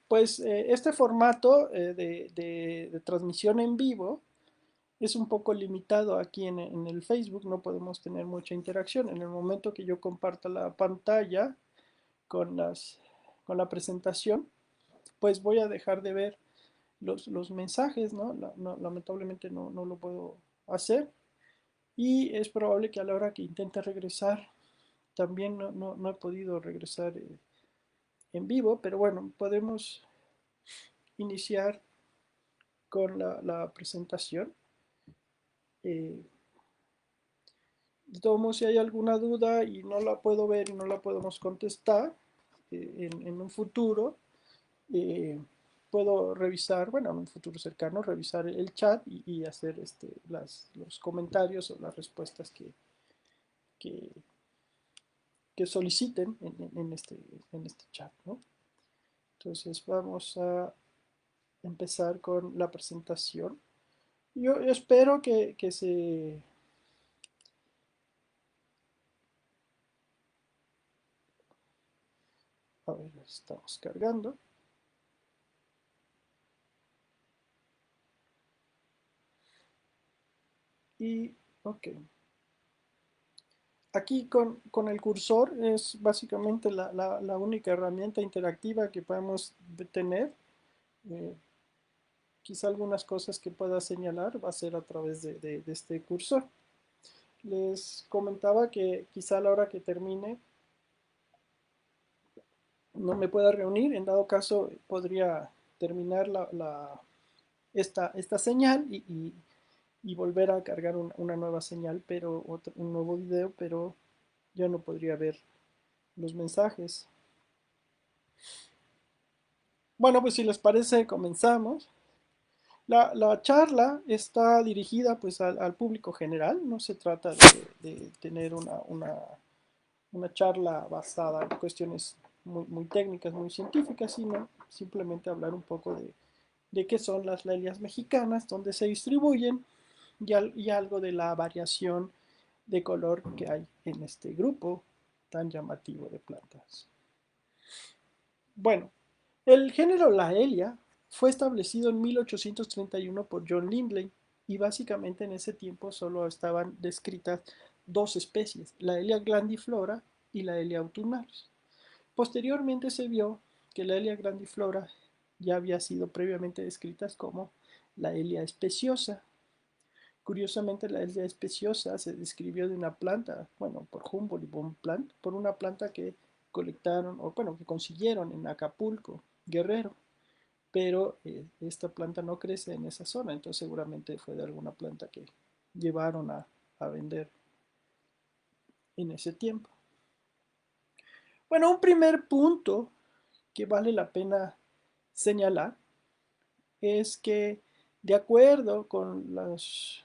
Pues este formato de transmisión en vivo es un poco limitado aquí en el Facebook, no podemos tener mucha interacción. En el momento que yo comparta la pantalla con, con la presentación, pues voy a dejar de ver los mensajes, ¿no? Lamentablemente no lo puedo hacer y es probable que a la hora que intente regresar, también no he podido regresar en vivo, pero bueno, podemos iniciar con la presentación. Eh, de todos modos, si hay alguna duda y no la puedo ver y no la podemos contestar en un futuro, eh, puedo revisar, bueno, en un futuro cercano, revisar el chat y hacer los comentarios o las respuestas que, que soliciten en este chat, ¿no? Entonces vamos a empezar con la presentación. Yo espero que se... A ver, estamos cargando. Y, ok. Aquí con el cursor es básicamente la única herramienta interactiva que podemos tener. Eh, Quizá algunas cosas que pueda señalar va a ser a través de este cursor. Les comentaba que quizá a la hora que termine no me pueda reunir, en dado caso podría terminar esta señal y volver a cargar una nueva señal, pero un nuevo video, pero ya no podría ver los mensajes. Bueno, pues si les parece, comenzamos. La charla está dirigida pues al público general, no se trata de tener una charla basada en cuestiones muy técnicas, muy científicas, sino simplemente hablar un poco de qué son las lelias mexicanas, dónde se distribuyen y algo de la variación de color que hay en este grupo tan llamativo de plantas. Bueno, el género Laelia fue establecido en 1831 por John Lindley y básicamente en ese tiempo solo estaban descritas dos especies, Laelia grandiflora y Laelia autumnalis. Posteriormente se vio que Laelia grandiflora ya había sido previamente descritas como Laelia especiosa. Curiosamente, la Laelia especiosa se describió de una planta, bueno, por Humboldt y Bonpland, por una planta que colectaron, o bueno, que consiguieron en Acapulco, Guerrero, pero esta planta no crece en esa zona, entonces seguramente fue de alguna planta que llevaron a vender en ese tiempo. Bueno, un primer punto que vale la pena señalar es que de acuerdo con las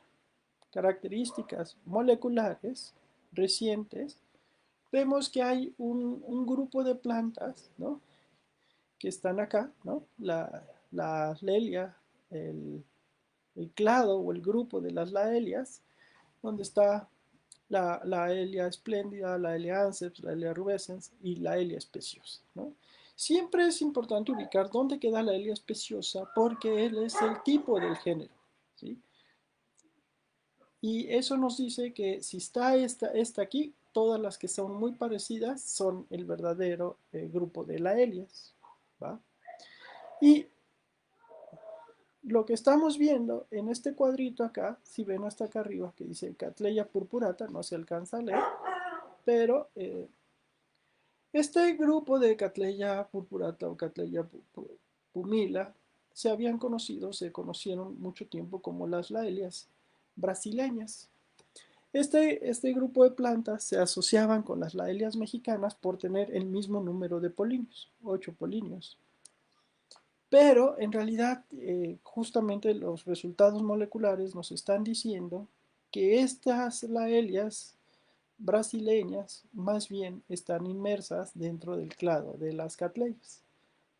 características moleculares recientes, vemos que hay un grupo de plantas, ¿no? Que están acá, ¿no? La lelia, el, el clado o el grupo de las laelias, donde está la Elia espléndida, la Elia anceps, la Elia rubescens y la Elia especiosa, ¿no? Siempre es importante ubicar dónde queda la Elia especiosa porque él es el tipo del género, ¿sí? Y eso nos dice que si está esta aquí, todas las que son muy parecidas son el verdadero grupo de Laelias, ¿va? Y lo que estamos viendo en este cuadrito acá, si ven hasta acá arriba que dice Cattleya purpurata, no se alcanza a leer, pero este grupo de Cattleya purpurata o Cattleya pumila se conocieron mucho tiempo como las laelias brasileñas. Este grupo de plantas se asociaban con las laelias mexicanas por tener el mismo número de polinios, 8 polinios. Pero en realidad, justamente los resultados moleculares nos están diciendo que estas laelias brasileñas más bien están inmersas dentro del clado de las catleyas.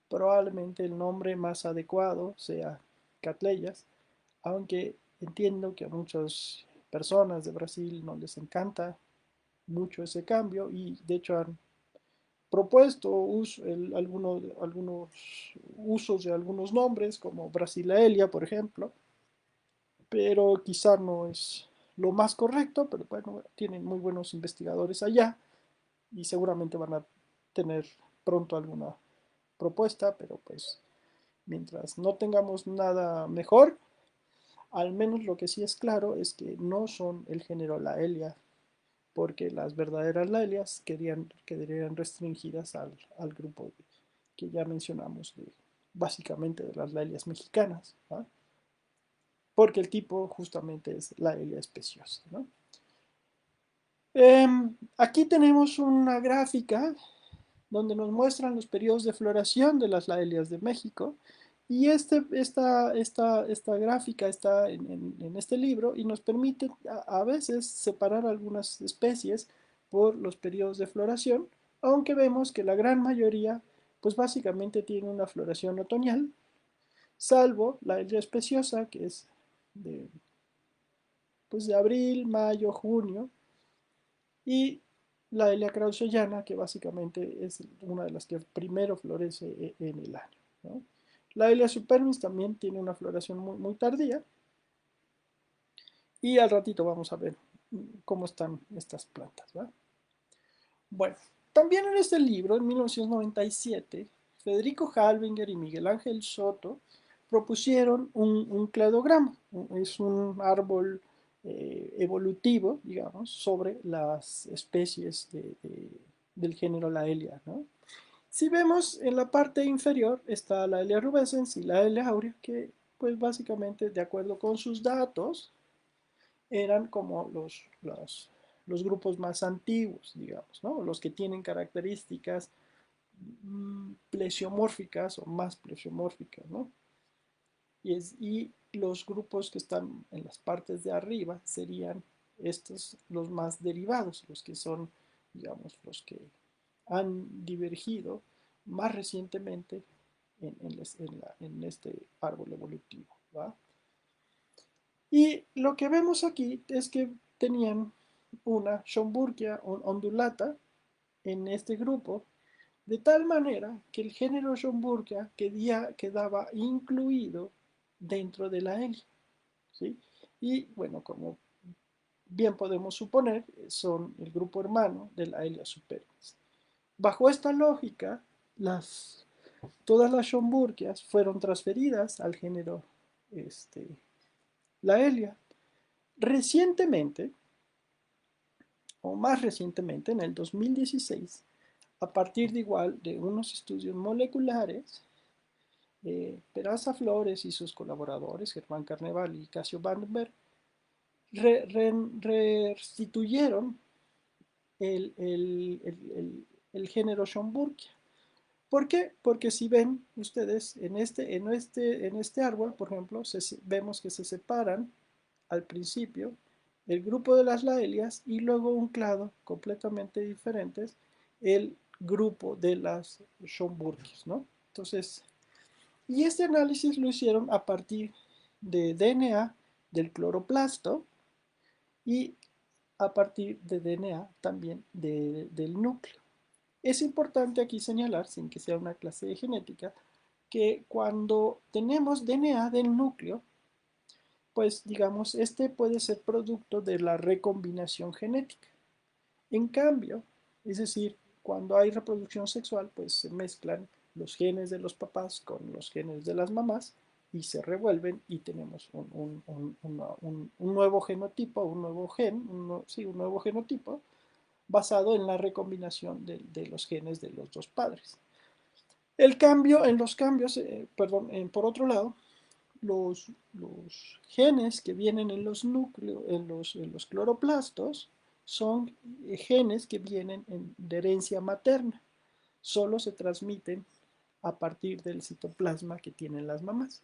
Probablemente el nombre más adecuado sea catleyas, aunque entiendo que a muchas personas de Brasil no les encanta mucho ese cambio y de hecho han propuesto algunos usos de algunos nombres, como Brasilaelia, por ejemplo, pero quizá no es lo más correcto, pero bueno, tienen muy buenos investigadores allá y seguramente van a tener pronto alguna propuesta, pero pues mientras no tengamos nada mejor, al menos lo que sí es claro es que no son el género Laelia, porque las verdaderas Laelias quedarían restringidas al grupo que ya mencionamos, básicamente de las Laelias mexicanas, ¿no? Porque el tipo justamente es Laelia especiosa, ¿no? Aquí tenemos una gráfica donde nos muestran los periodos de floración de las Laelias de México. Y esta gráfica está en este libro y nos permite a veces separar algunas especies por los periodos de floración, aunque vemos que la gran mayoría, pues básicamente tiene una floración otoñal, salvo la Laelia especiosa, que es de, pues de abril, mayo, junio, y la Elia krausellana, que básicamente es una de las que primero florece en el año, ¿no? La Elia supermis también tiene una floración muy tardía, y al ratito vamos a ver cómo están estas plantas, ¿va? Bueno, también en este libro, en 1997, Federico Halbinger y Miguel Ángel Soto propusieron un cladograma. Es un árbol evolutivo, digamos, sobre las especies del género Laelia, ¿no? Si vemos en la parte inferior está la Laelia rubescens y la Laelia aurea, que pues básicamente de acuerdo con sus datos eran como los grupos más antiguos, digamos, ¿no? Los que tienen características plesiomórficas o más plesiomórficas, ¿no? Y los grupos que están en las partes de arriba serían estos los más derivados, los que son, digamos, los que han divergido más recientemente en este árbol evolutivo, ¿va? Y lo que vemos aquí es que tenían una Schomburgia ondulata en este grupo, de tal manera que el género Schomburgia quedaba incluido dentro de la Elia, ¿sí? Y bueno, como bien podemos suponer, son el grupo hermano de la Elia superbis. Bajo esta lógica, todas las Schomburgias fueron transferidas al género la Elia. Recientemente, o más recientemente, en el 2016, a partir de igual de unos estudios moleculares, Peraza Flores y sus colaboradores, Germán Carneval y Casio Vandenberg, restituyeron el género Schomburgia. ¿Por qué? Porque si ven ustedes en este árbol, por ejemplo, vemos que se separan al principio el grupo de las laelias y luego un clado completamente diferentes, el grupo de las Schomburgis, ¿no? Entonces, y este análisis lo hicieron a partir de DNA del cloroplasto y a partir de DNA también del núcleo. Es importante aquí señalar, sin que sea una clase de genética, que cuando tenemos DNA del núcleo, pues digamos, este puede ser producto de la recombinación genética. En cambio, es decir, cuando hay reproducción sexual, pues se mezclan los genes de los papás con los genes de las mamás y se revuelven y tenemos un nuevo genotipo, un nuevo gen, sí, un nuevo genotipo basado en la recombinación de los genes de los dos padres. El cambio, en los cambios, perdón, por otro lado, los genes que vienen en los núcleos, en los cloroplastos, son genes que vienen de herencia materna. Solo se transmiten a partir del citoplasma que tienen las mamás.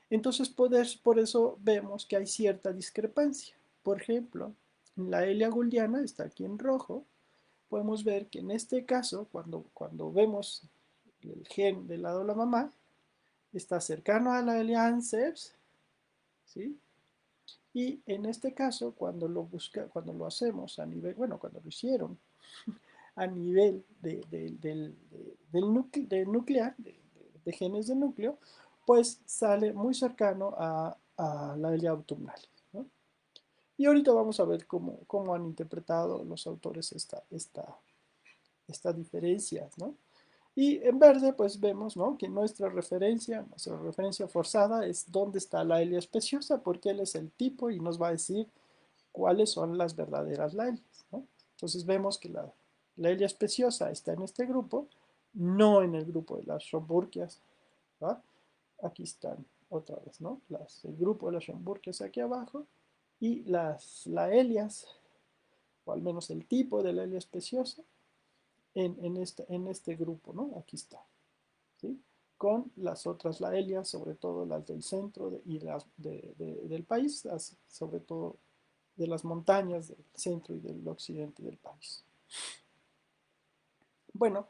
Entonces, por eso vemos que hay cierta discrepancia. Por ejemplo, en la Elia gouldiana, está aquí en rojo, podemos ver que en este caso, cuando vemos el gen del lado de la mamá, está cercano a la Elia anceps, ¿sí? Y en este caso, cuando lo hacemos a nivel, bueno, cuando lo hicieron a nivel del nuclear, de genes de núcleo, pues sale muy cercano a la Elia autumnalis, ¿no? Y ahorita vamos a ver cómo han interpretado los autores estas diferencias, ¿no? Y en verde, pues vemos, ¿no?, que nuestra referencia forzada es dónde está la Elia especiosa, porque él es el tipo y nos va a decir cuáles son las verdaderas Laelias, ¿no? Entonces vemos que la Elia especiosa está en este grupo, no en el grupo de las Schomburgias, ¿va? Aquí están otra vez, ¿no? El grupo de las Schomburgias aquí abajo y las Laelias, o al menos el tipo de la Elia especiosa, en este grupo, ¿no? Aquí está, ¿sí? Con las otras Laelias, sobre todo las del centro y las del país, sobre todo de las montañas del centro y del occidente del país. Bueno,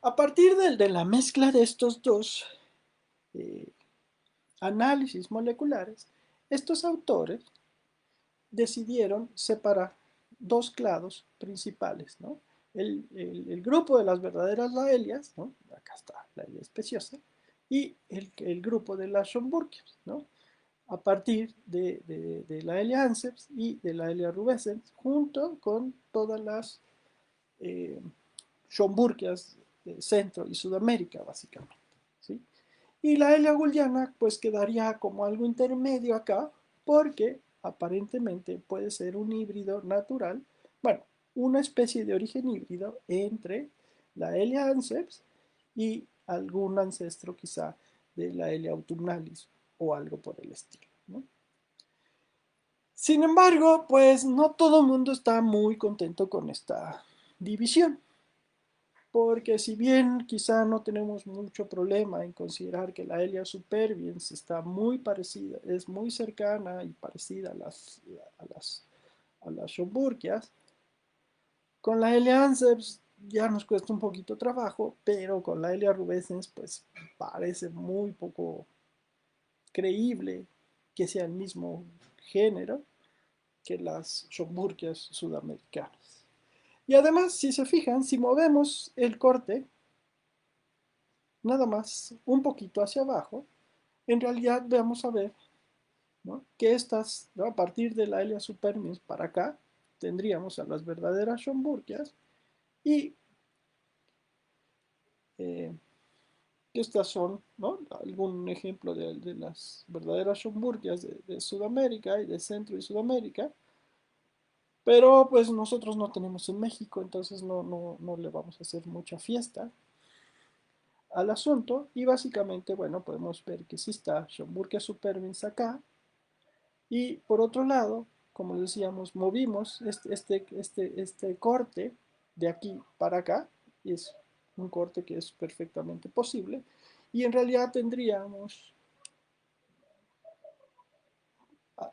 a partir de la mezcla de estos dos eh, análisis moleculares, estos autores decidieron separar dos clados principales, ¿no? El grupo de las verdaderas Laelias, ¿no? Acá está la Elia especiosa, y el grupo de las Schomburgias, ¿no? A partir de la Elia anceps y de la Elia rubescens, junto con todas las eh, Schomburgias de Centro y Sudamérica, básicamente, ¿sí? Y la Elia gulliana, pues quedaría como algo intermedio acá, porque aparentemente puede ser un híbrido natural, bueno, una especie de origen híbrido entre la Elia anceps y algún ancestro quizá de la Elia autumnalis o algo por el estilo, ¿no? Sin embargo, pues no todo el mundo está muy contento con esta división, porque si bien quizá no tenemos mucho problema en considerar que la Elia superbiens está muy parecida, es muy cercana y parecida a las Schomburgias, con la Elia anceps ya nos cuesta un poquito trabajo, pero con la Elia rubescens pues parece muy poco creíble que sea el mismo género que las Schomburgias sudamericanas. Y además, si se fijan, si movemos el corte nada más un poquito hacia abajo, en realidad vamos a ver, ¿no?, que estas, ¿no?, a partir de la Elia supermins para acá, tendríamos a las verdaderas Schomburgias y eh, estas son, ¿no?, algún ejemplo de las verdaderas Schomburgias de Sudamérica y de Centro y Sudamérica, pero pues nosotros no tenemos en México, entonces no le vamos a hacer mucha fiesta al asunto y básicamente, bueno, podemos ver que sí está Schomburgia supermins acá y por otro lado, como decíamos, movimos este corte de aquí para acá, y es un corte que es perfectamente posible, y en realidad tendríamos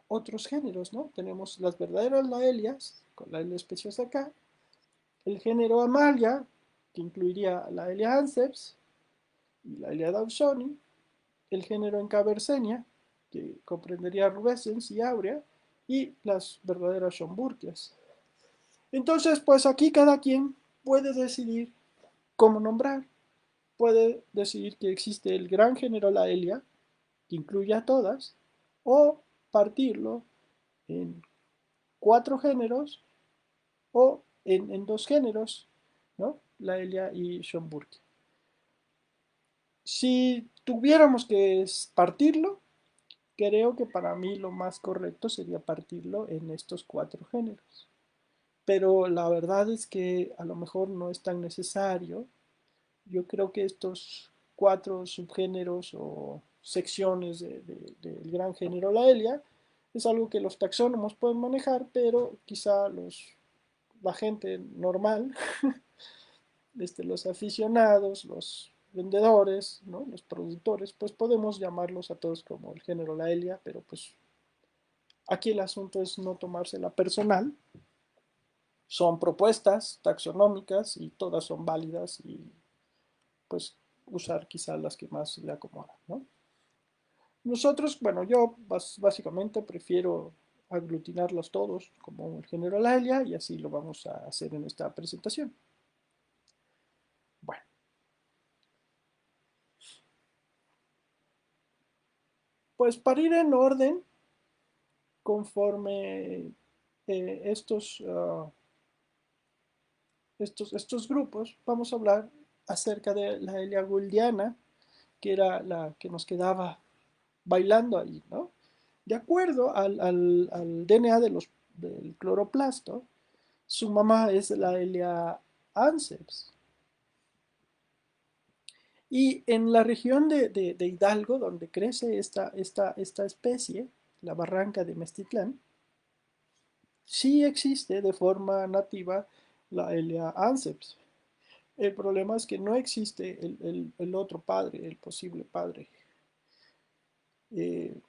otros géneros, ¿no? Tenemos las verdaderas Laelias, con la L especiosa acá, el género Amalia, que incluiría la Elia anceps y la Elia dawsoni, el género Encabersenia, que comprendería rubescens y aurea, y las verdaderas Schomburgias. Entonces, pues aquí cada quien puede decidir cómo nombrar. Puede decidir que existe el gran género Laelia, que incluye a todas, o partirlo en 4 géneros o en 2 géneros, ¿no? Laelia y Schomburg. Si tuviéramos que partirlo, creo que para mí lo más correcto sería partirlo en estos 4 géneros. Pero la verdad es que a lo mejor no es tan necesario. Yo creo que estos 4 subgéneros o secciones del gran género Laelia es algo que los taxónomos pueden manejar, pero quizá la gente normal, los aficionados, los vendedores, ¿no?, los productores, pues podemos llamarlos a todos como el género Laelia, pero pues aquí el asunto es no tomársela personal. Son propuestas taxonómicas y todas son válidas y pues usar quizá las que más le acomodan, ¿no? Nosotros, bueno, yo básicamente prefiero aglutinarlos todos como el género Laelia y así lo vamos a hacer en esta presentación. Pues para ir en orden, conforme estos grupos, vamos a hablar acerca de la Eliaguldiana, que era la que nos quedaba bailando ahí, ¿no? De acuerdo al DNA del cloroplasto, su mamá es la Elia anceps. Y en la región de Hidalgo, donde crece esta especie, la barranca de Mestitlán, sí existe de forma nativa la Elia anceps. El problema es que no existe el otro padre, el posible padre.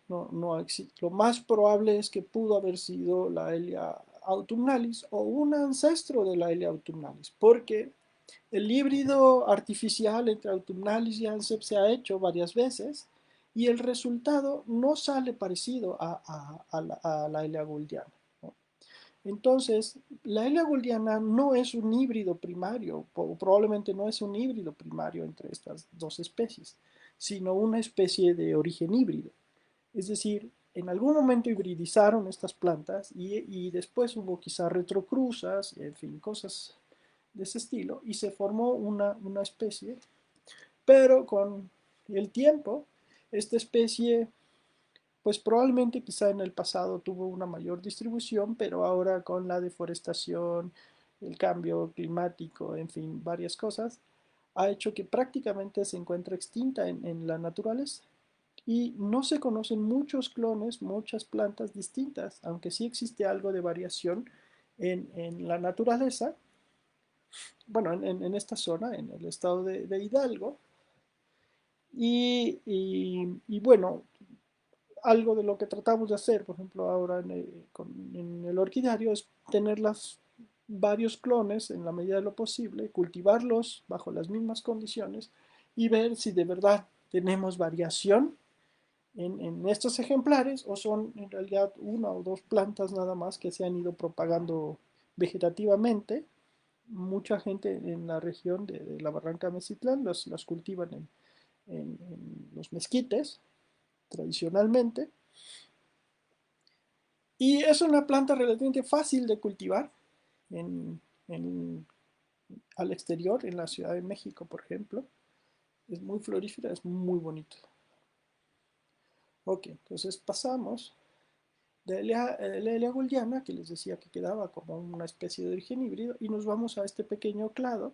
No existe. Lo más probable es que pudo haber sido la Elia autumnalis o un ancestro de la Elia autumnalis, porque el híbrido artificial entre autumnalis y anceps se ha hecho varias veces y el resultado no sale parecido a la Elia gouldiana, ¿no? Entonces, la Elia gouldiana no es un híbrido primario, o probablemente no es un híbrido primario entre estas dos especies, sino una especie de origen híbrido. Es decir, en algún momento hibridizaron estas plantas y después hubo quizá retrocruzas, en fin, cosas de ese estilo, y se formó una especie, pero con el tiempo, esta especie, pues probablemente quizá en el pasado tuvo una mayor distribución, pero ahora con la deforestación, el cambio climático, en fin, varias cosas, ha hecho que prácticamente se encuentre extinta en la naturaleza. Y no se conocen muchos clones, muchas plantas distintas, aunque sí existe algo de variación en la naturaleza, bueno, en esta zona, en el estado de Hidalgo. Y bueno, algo de lo que tratamos de hacer, por ejemplo, ahora en el orquidario, es tener varios clones en la medida de lo posible, cultivarlos bajo las mismas condiciones y ver si de verdad tenemos variación en estos ejemplares o son en realidad una o dos plantas nada más que se han ido propagando vegetativamente. Mucha gente en la región de la Barranca de Mecitlán las cultivan en los mezquites tradicionalmente. Y es una planta relativamente fácil de cultivar en, en, al exterior, en la Ciudad de México, por ejemplo. Es muy florífera, es muy bonito. Ok, entonces pasamos de Elia gouldiana, que les decía que quedaba como una especie de origen híbrido, y nos vamos a este pequeño clado,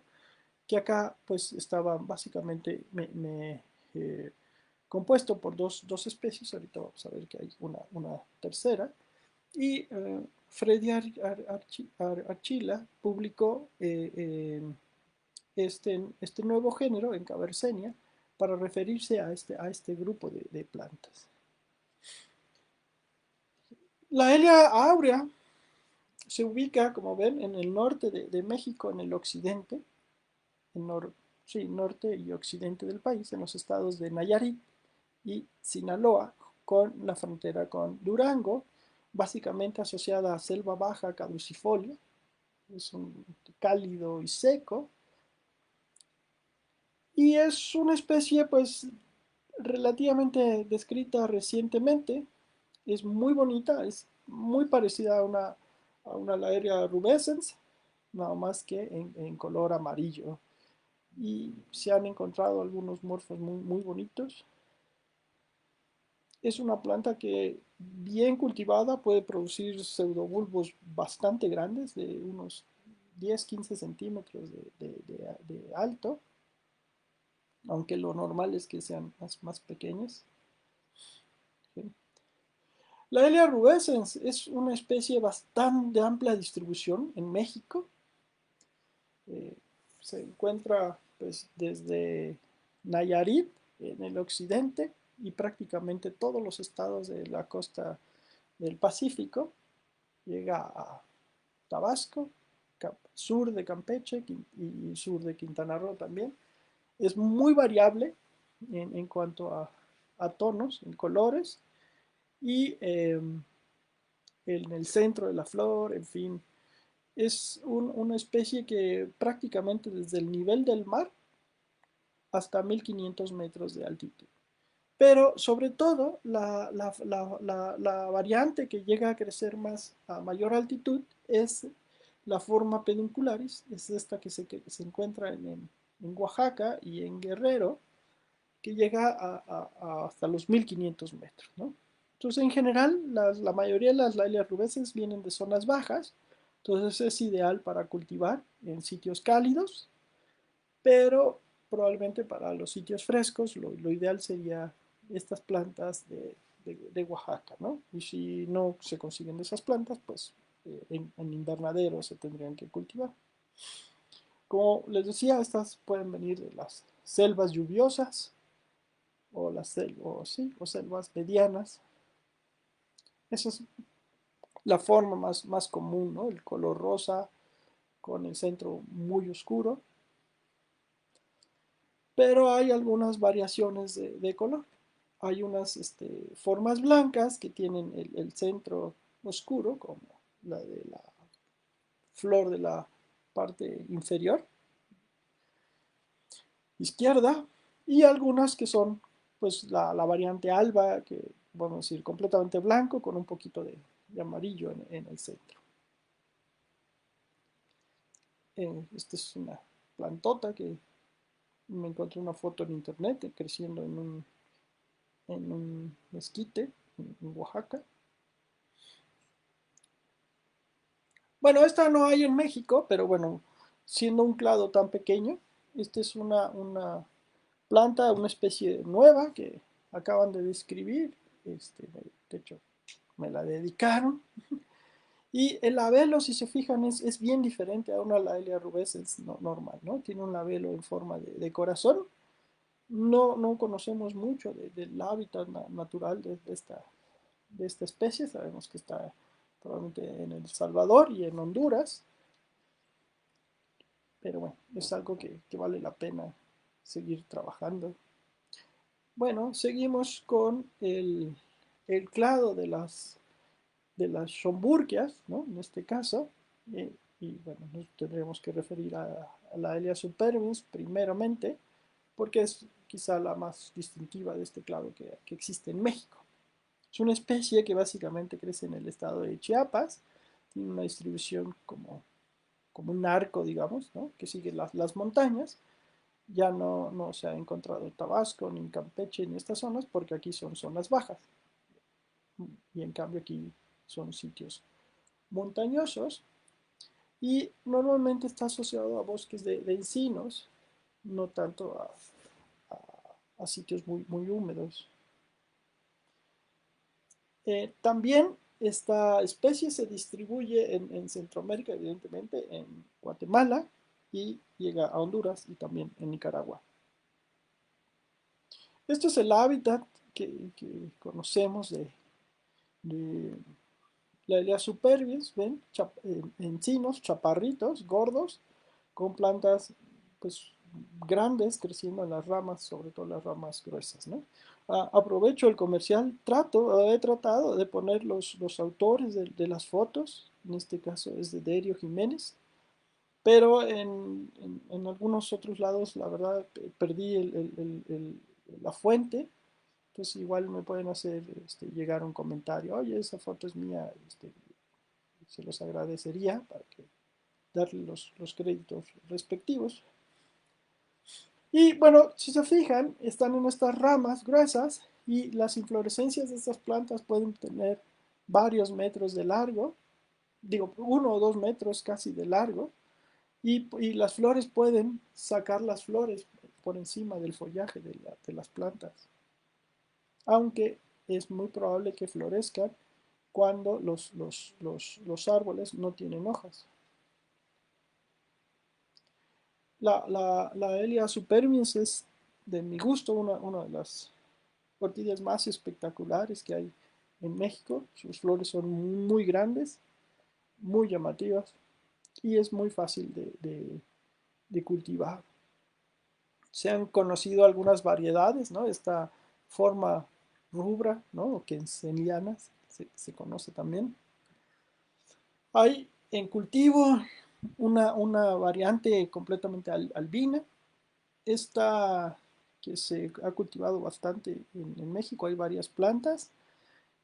que acá pues estaba básicamente compuesto por dos especies, ahorita vamos a ver que hay una tercera, y Freddy Archila publicó este nuevo género en Cabersenia para referirse a este grupo de plantas. La Elia aurea se ubica, como ven, en el norte de México, en el occidente, en sí, norte y occidente del país, en los estados de Nayarit y Sinaloa, con la frontera con Durango, básicamente asociada a selva baja caducifolia. Es un cálido y seco, y es una especie pues relativamente descrita recientemente. Es muy bonita, es muy parecida a una Laeria rubescens, nada más que en color amarillo. Y se han encontrado algunos morfos muy, muy bonitos. Es una planta que bien cultivada puede producir pseudobulbos bastante grandes, de unos 10-15 centímetros de alto, aunque lo normal es que sean más pequeños. ¿Sí? La Elia rubescens es una especie bastante de amplia distribución en México. Eh, Se encuentra pues, desde Nayarit en el occidente y prácticamente todos los estados de la costa del Pacífico. Llega a Tabasco, sur de Campeche y sur de Quintana Roo también. Es muy variable en cuanto a tonos, en colores y en el centro de la flor, en fin. Es una especie que prácticamente desde el nivel del mar hasta 1500 metros de altitud. Pero sobre todo, la variante que llega a crecer más a mayor altitud es la forma peduncularis, es esta que se encuentra en Oaxaca y en Guerrero, que llega hasta los 1500 metros, ¿no? Entonces, en general, la mayoría de las Laelias rubenses vienen de zonas bajas, entonces es ideal para cultivar en sitios cálidos, pero probablemente para los sitios frescos lo ideal sería estas plantas de Oaxaca, ¿no? Y si no se consiguen de esas plantas, pues en invernadero se tendrían que cultivar. Como les decía, estas pueden venir de las selvas lluviosas o selvas medianas. Esa es la forma más común, ¿no? El color rosa con el centro muy oscuro, pero hay algunas variaciones de color. Hay unas formas blancas que tienen el centro oscuro, como la de la flor de la parte inferior izquierda, y algunas que son pues la variante alba, que vamos a decir completamente blanco con un poquito de amarillo en el centro. Esta es una plantota que me encontré una foto en internet creciendo en un mezquite en Oaxaca. Bueno, esta no hay en México, pero bueno, siendo un clado tan pequeño, esta es una planta, una especie nueva que acaban de describir. De hecho, me la dedicaron. Y el labelo, si se fijan, es bien diferente a una Laelia rubescens normal, ¿no? Tiene un labelo en forma de corazón. No conocemos mucho del hábitat natural de esta especie. Sabemos que está probablemente en El Salvador y en Honduras, pero bueno, es algo que vale la pena seguir trabajando. Bueno, seguimos con el clado de las Schomburgias, ¿no? En este caso, y bueno, nos tendremos que referir a la Elia superbis primeramente, porque es quizá la más distintiva de este clado que existe en México. Es una especie que básicamente crece en el estado de Chiapas, tiene una distribución como un arco, digamos, ¿no? Que sigue las montañas. Ya no se ha encontrado en Tabasco, ni en Campeche, ni en estas zonas, porque aquí son zonas bajas. Y en cambio aquí son sitios montañosos. Y normalmente está asociado a bosques de encinos, no tanto a sitios muy húmedos. También esta especie se distribuye en Centroamérica, evidentemente, en Guatemala, y llega a Honduras y también en Nicaragua. Esto es el hábitat que conocemos de la Elea superbiens, ¿ven? Encinos, chaparritos, gordos, con plantas pues grandes creciendo en las ramas, sobre todo las ramas gruesas, ¿no? Aprovecho el comercial, he tratado de poner los autores de las fotos, en este caso es de Derio Jiménez, pero en algunos otros lados, la verdad, perdí la fuente, entonces igual me pueden hacer llegar un comentario, oye, esa foto es mía, se los agradecería para que darle los créditos respectivos. Y bueno, si se fijan, están en estas ramas gruesas y las inflorescencias de estas plantas pueden tener varios metros de largo, digo, 1 o 2 metros casi de largo, y las flores pueden sacar las flores por encima del follaje de las plantas, aunque es muy probable que florezcan cuando los árboles no tienen hojas. La Elia superbiens es, de mi gusto, una de las orquídeas más espectaculares que hay en México. Sus flores son muy grandes, muy llamativas y es muy fácil de cultivar. Se han conocido algunas variedades, ¿no? Esta forma rubra, ¿no? O quencenianas, se conoce también. Hay en cultivo una variante completamente albina. Esta que se ha cultivado bastante en México. Hay varias plantas,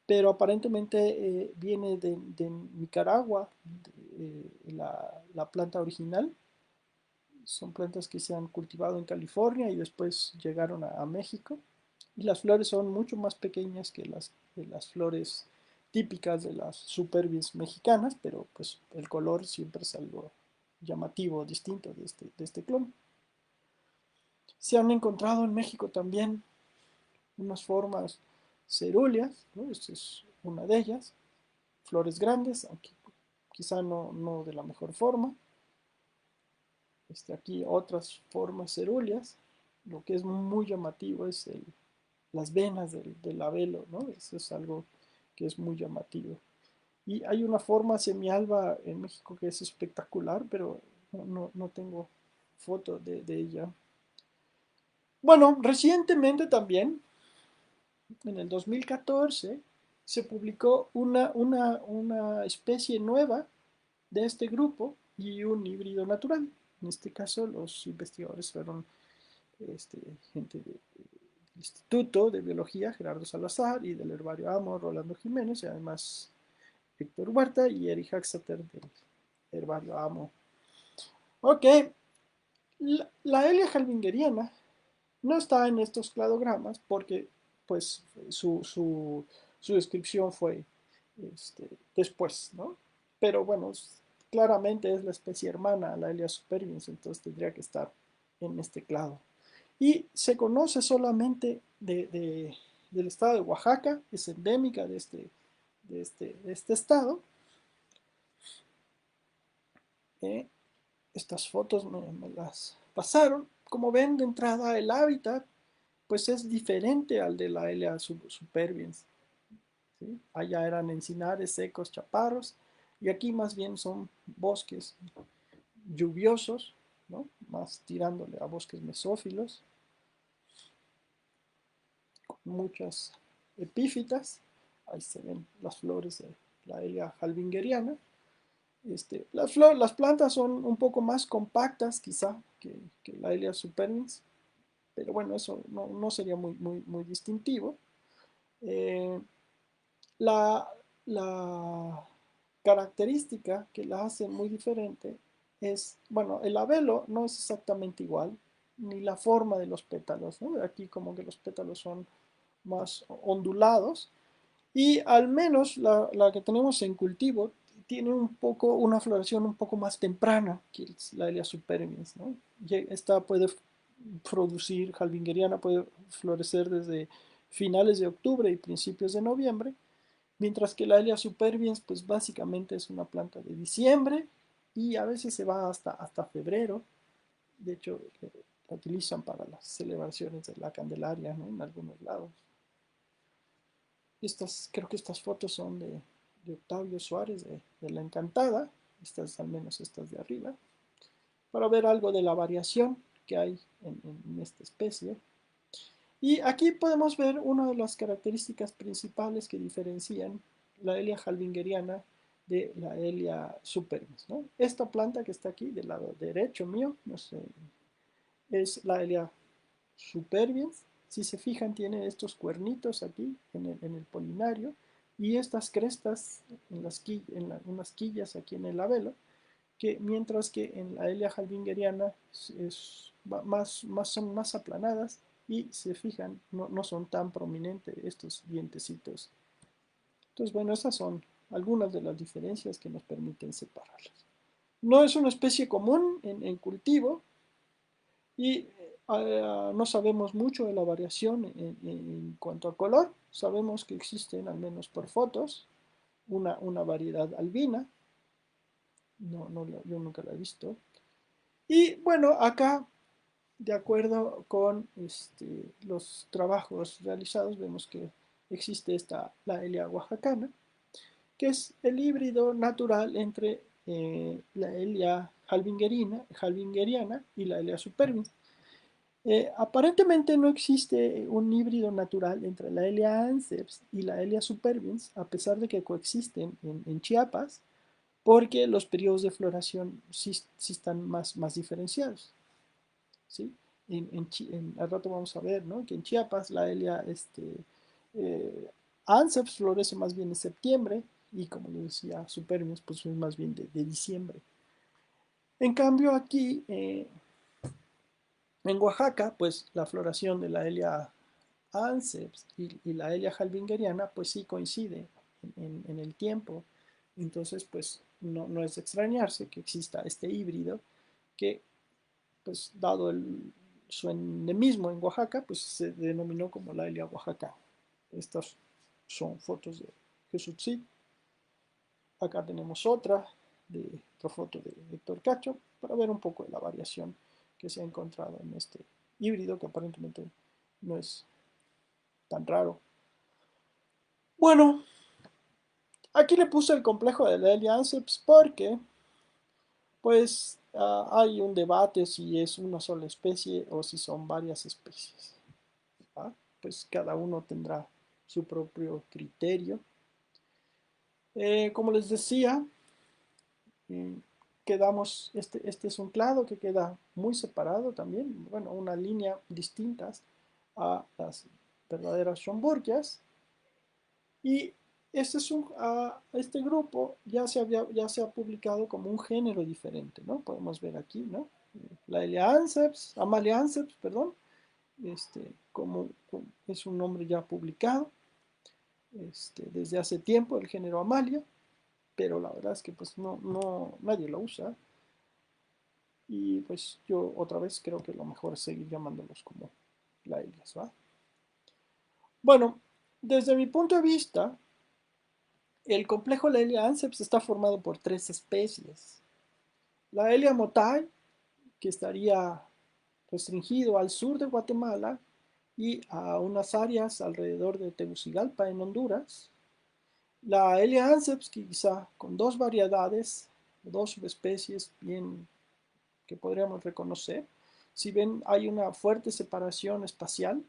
pero aparentemente viene de Nicaragua, la planta original. Son plantas que se han cultivado en California y después llegaron a México. Y las flores son mucho más pequeñas que las flores típicas de las superbies mexicanas, pero pues el color siempre es algo llamativo, distinto de este clon. Se han encontrado en México también unas formas cerúleas, ¿no? Esta es una de ellas, flores grandes, aunque quizá no de la mejor forma. Aquí otras formas cerúleas. Lo que es muy llamativo es las venas del labelo, ¿no? Eso es algo que es muy llamativo. Y hay una forma semialba en México que es espectacular, pero no tengo foto de ella. Bueno, recientemente también, en el 2014, se publicó una especie nueva de este grupo y un híbrido natural. En este caso, los investigadores fueron gente del Instituto de Biología, Gerardo Salazar, y del Herbario Amo, Rolando Jiménez, y además Víctor Huerta y Eric Haxater del Herbario Amo. Ok, la Elia halbingeriana no está en estos cladogramas porque pues su descripción fue después, ¿no? Pero bueno, claramente es la especie hermana a la Elia superbiens, entonces tendría que estar en este clado. Y se conoce solamente del estado de Oaxaca, es endémica de este estado. Eh, Estas fotos me las pasaron. Como ven, de entrada el hábitat pues es diferente al de la Elia superbiens, ¿sí? Allá eran encinares secos, chaparros, y aquí más bien son bosques lluviosos, ¿no? Más tirándole a bosques mesófilos, con muchas epífitas. Ahí se ven las flores de la Elia halbingeriana. Las plantas son un poco más compactas quizá que la Elia superbiens, pero bueno, eso no sería muy distintivo. Eh, la, la característica que la hace muy diferente es, bueno, el labelo no es exactamente igual, ni la forma de los pétalos, ¿no? Aquí como que los pétalos son más ondulados, y al menos la que tenemos en cultivo tiene una floración un poco más temprana que la Elia superbiens, ¿no? Esta puede producir, halbingeriana puede florecer desde finales de octubre y principios de noviembre, mientras que la Elia superbiens pues básicamente es una planta de diciembre y a veces se va hasta febrero. De hecho, la utilizan para las celebraciones de la Candelaria, ¿no? En algunos lados. Creo que estas fotos son de Octavio Suárez de La Encantada, al menos estas de arriba, para ver algo de la variación que hay en esta especie. Y aquí podemos ver una de las características principales que diferencian la Elia halbingeriana de la Elia superbiens, ¿no? Esta planta que está aquí del lado derecho mío, no sé, es la Elia superbiens. Si se fijan, tiene estos cuernitos aquí en el polinario y estas crestas unas quillas aquí en el labelo, que mientras que en la Elia halbingeriana son más aplanadas y se fijan, no son tan prominentes estos dientecitos. Entonces, bueno, esas son algunas de las diferencias que nos permiten separarlas. No es una especie común en cultivo, y no sabemos mucho de la variación en cuanto a color. Sabemos que existen, al menos por fotos, una variedad albina. Yo nunca la he visto. Y bueno, acá, de acuerdo con los trabajos realizados, vemos que existe la Elia oaxacana, que es el híbrido natural entre la Elia halbingeriana y la Elia superbiens. Aparentemente no existe un híbrido natural entre la Elia anceps y la Elia superbiens, a pesar de que coexisten en Chiapas, porque los periodos de floración sí están más diferenciados, ¿sí? al rato vamos a ver, ¿no? Que en Chiapas la Elia eh, Anceps florece más bien en septiembre y como les decía, Superbios pues es más bien de diciembre. En cambio aquí en Oaxaca pues la floración de la Elia Anceps y la Elia halbingeriana pues sí coincide en el tiempo. Entonces pues no es de extrañarse que exista este híbrido que pues dado su endemismo en Oaxaca, pues se denominó como la Elia Oaxaca. Estas son fotos de Jesús. Acá tenemos otra foto de Héctor Cacho, para ver un poco de la variación que se ha encontrado en este híbrido, que aparentemente no es tan raro. Bueno, aquí le puse el complejo de la Elia Anceps porque, pues, hay un debate si es una sola especie o si son varias especies. ¿Va? Pues cada uno tendrá su propio criterio. Como les decía, eh, este es un clado que queda muy separado también, bueno, una línea distintas a las verdaderas Schomburgias. Y este grupo ya se ha publicado como un género diferente, ¿no? Podemos ver aquí, ¿no? La Amalia Anceps, perdón, es un nombre ya publicado desde hace tiempo, el género Amalia, pero la verdad es que pues nadie lo usa. Y pues yo otra vez creo que lo mejor es seguir llamándolos como laelias, ¿va? Bueno, desde mi punto de vista, el complejo Laelia anceps está formado por tres especies. La Elia motai, que estaría restringido al sur de Guatemala y a unas áreas alrededor de Tegucigalpa en Honduras. La Elia anceps, quizá con dos variedades, dos subespecies bien que podríamos reconocer. Si ven, hay una fuerte separación espacial,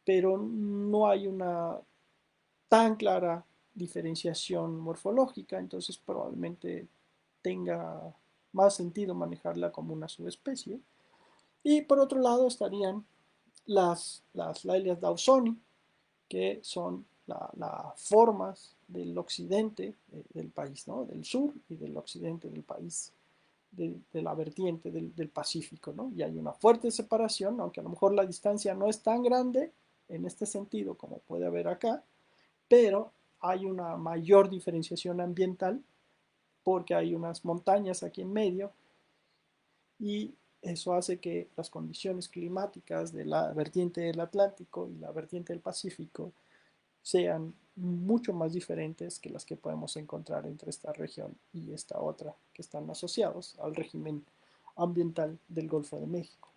pero no hay una tan clara diferenciación morfológica, entonces probablemente tenga más sentido manejarla como una subespecie. Y por otro lado estarían las Laelias dawsoni, que son las formas del occidente del país, ¿no? Del sur y del occidente del país, de la vertiente del Pacífico, ¿no? Y hay una fuerte separación, aunque a lo mejor la distancia no es tan grande en este sentido como puede haber acá, pero hay una mayor diferenciación ambiental porque hay unas montañas aquí en medio y eso hace que las condiciones climáticas de la vertiente del Atlántico y la vertiente del Pacífico sean mucho más diferentes que las que podemos encontrar entre esta región y esta otra, que están asociados al régimen ambiental del Golfo de México.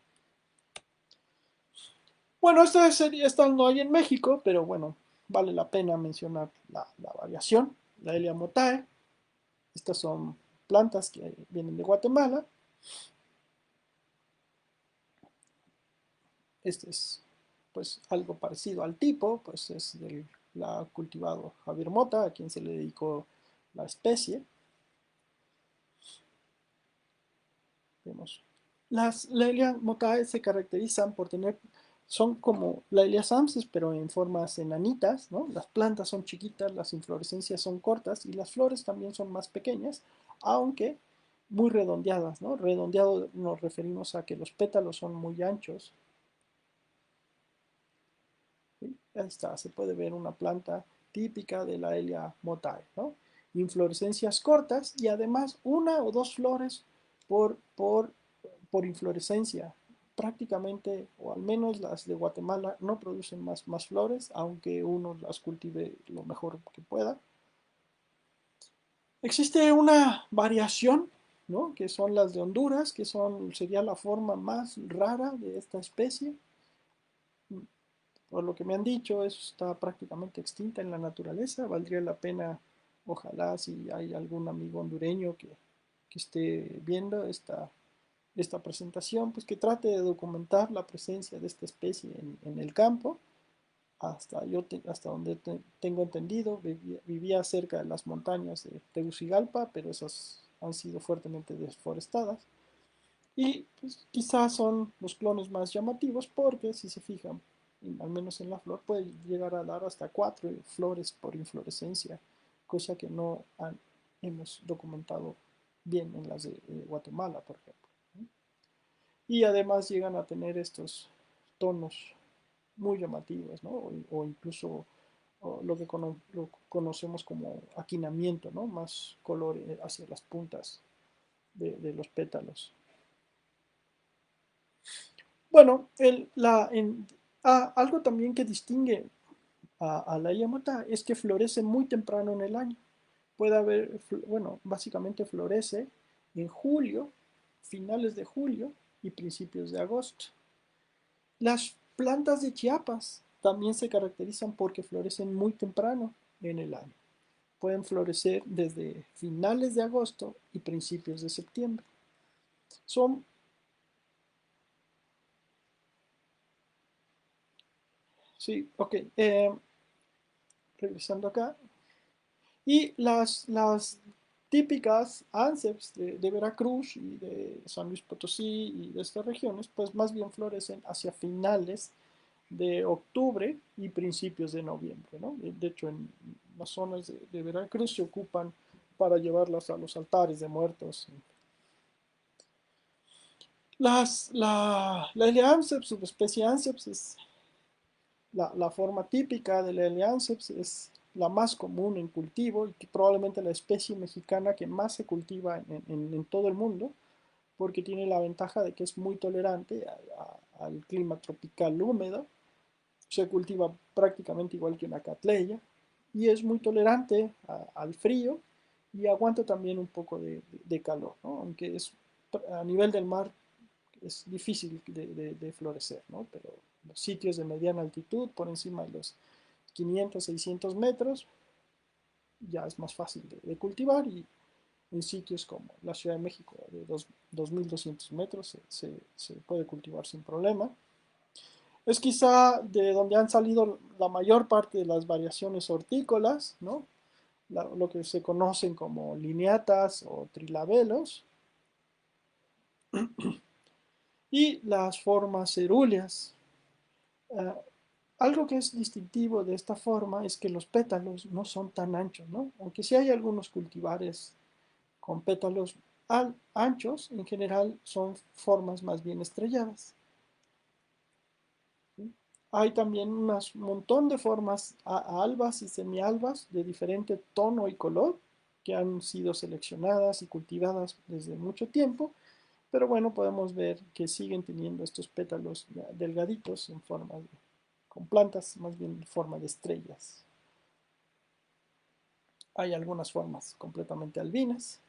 Bueno, esta no hay en México, pero bueno, vale la pena mencionar la variación, la Elia motae. Estas son plantas que vienen de Guatemala. Este es pues algo parecido al tipo, pues es la cultivado Javier Mota, a quien se le dedicó la especie. Vemos. Las Laelia motae se caracterizan por son como Laelia samsis, pero en formas enanitas, ¿no? Las plantas son chiquitas, las inflorescencias son cortas y las flores también son más pequeñas, aunque muy redondeadas, ¿no? Redondeado nos referimos a que los pétalos son muy anchos. ¿Sí? Ahí está, se puede ver una planta típica de la Elia motae, ¿no? Inflorescencias cortas y además una o dos flores por inflorescencia. Prácticamente, o al menos las de Guatemala, no producen más flores, aunque uno las cultive lo mejor que pueda. Existe una variación, ¿no? Que son las de Honduras, sería la forma más rara de esta especie. Por lo que me han dicho, eso está prácticamente extinta en la naturaleza. Valdría la pena, ojalá, si hay algún amigo hondureño que esté viendo esta presentación, pues que trate de documentar la presencia de esta especie en el campo. Hasta donde tengo entendido, vivía cerca de las montañas de Tegucigalpa, pero esas han sido fuertemente deforestadas. Y pues, quizás son los clones más llamativos porque si se fijan, al menos en la flor, puede llegar a dar hasta 4 flores por inflorescencia, cosa que no hemos documentado bien en las de Guatemala, por ejemplo. Y además llegan a tener estos tonos muy llamativos, ¿no? O incluso lo que lo conocemos como aquinamiento, ¿no? Más color hacia las puntas de los pétalos. Bueno, algo también que distingue a la yamata es que florece muy temprano en el año. Puede haber, bueno, básicamente florece en julio, finales de julio y principios de agosto. Las plantas de Chiapas también se caracterizan porque florecen muy temprano en el año. Pueden florecer desde finales de agosto y principios de septiembre. Son, sí, ok, regresando acá. Y las típicas ANSEPs de Veracruz y de San Luis Potosí y de estas regiones, pues más bien florecen hacia finales de octubre y principios de noviembre, ¿no? De hecho, en las zonas de Veracruz se ocupan para llevarlas a los altares de muertos. La Eleanceps, subespecie Anceps, es la forma típica de la Eleanceps, es la más común en cultivo y que probablemente la especie mexicana que más se cultiva en todo el mundo, porque tiene la ventaja de que es muy tolerante al clima tropical húmedo, se cultiva prácticamente igual que una catleya y es muy tolerante al frío y aguanta también un poco de calor, ¿no? Aunque es a nivel del mar es difícil de florecer, ¿no? Pero los sitios de mediana altitud, por encima de los 500, 600 metros, ya es más fácil de cultivar y en sitios como la Ciudad de México de 2200 metros se puede cultivar sin problema. Es quizá de donde han salido la mayor parte de las variaciones hortícolas, ¿no? Lo que se conocen como lineatas o trilabelos, y las formas cerúleas. Uh, Algo que es distintivo de esta forma es que los pétalos no son tan anchos, ¿no? Aunque sí hay algunos cultivares con pétalos anchos, en general son formas más bien estrelladas. ¿Sí? Hay también un montón de formas albas y semialbas de diferente tono y color que han sido seleccionadas y cultivadas desde mucho tiempo, pero bueno, podemos ver que siguen teniendo estos pétalos delgaditos en forma con plantas más bien en forma de estrellas. Hay algunas formas completamente albinas.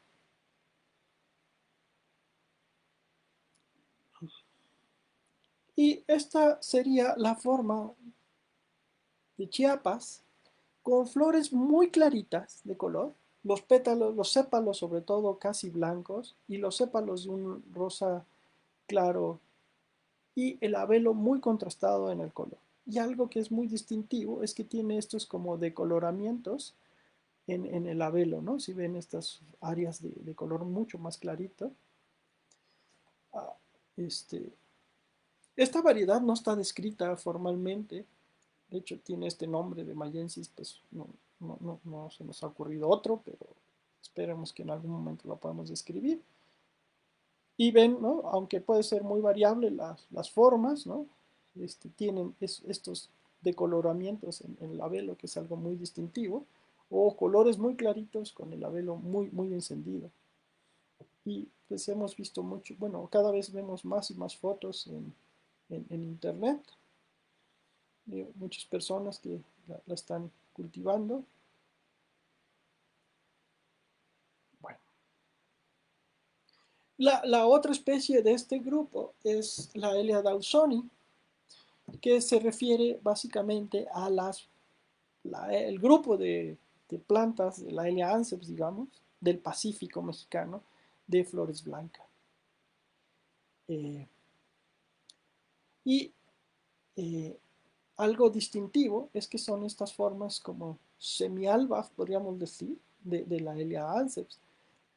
Y esta sería la forma de Chiapas con flores muy claritas de color, los pétalos, los sépalos sobre todo casi blancos y los sépalos de un rosa claro y el abelo muy contrastado en el color. Y algo que es muy distintivo es que tiene estos como decoloramientos en el labelo, ¿no? Si ven estas áreas de color mucho más clarito. Ah, este, esta variedad no está descrita formalmente, de hecho tiene este nombre de Mayensis, pues no se nos ha ocurrido otro, pero esperemos que en algún momento lo podamos describir. Y ven, ¿no? Aunque puede ser muy variable las formas, ¿no? Tienen estos decoloramientos en el labelo, que es algo muy distintivo, o colores muy claritos con el labelo muy encendido. Y pues hemos visto mucho, bueno, cada vez vemos más y más fotos en internet, de muchas personas que la están cultivando. Bueno, la otra especie de este grupo es la Elea dawsoni, que se refiere básicamente a el grupo de plantas de la Elea anceps, digamos, del Pacífico mexicano, de flores blancas. Eh, y eh, algo distintivo es que son estas formas como semialbas, podríamos decir, de la Elea anceps,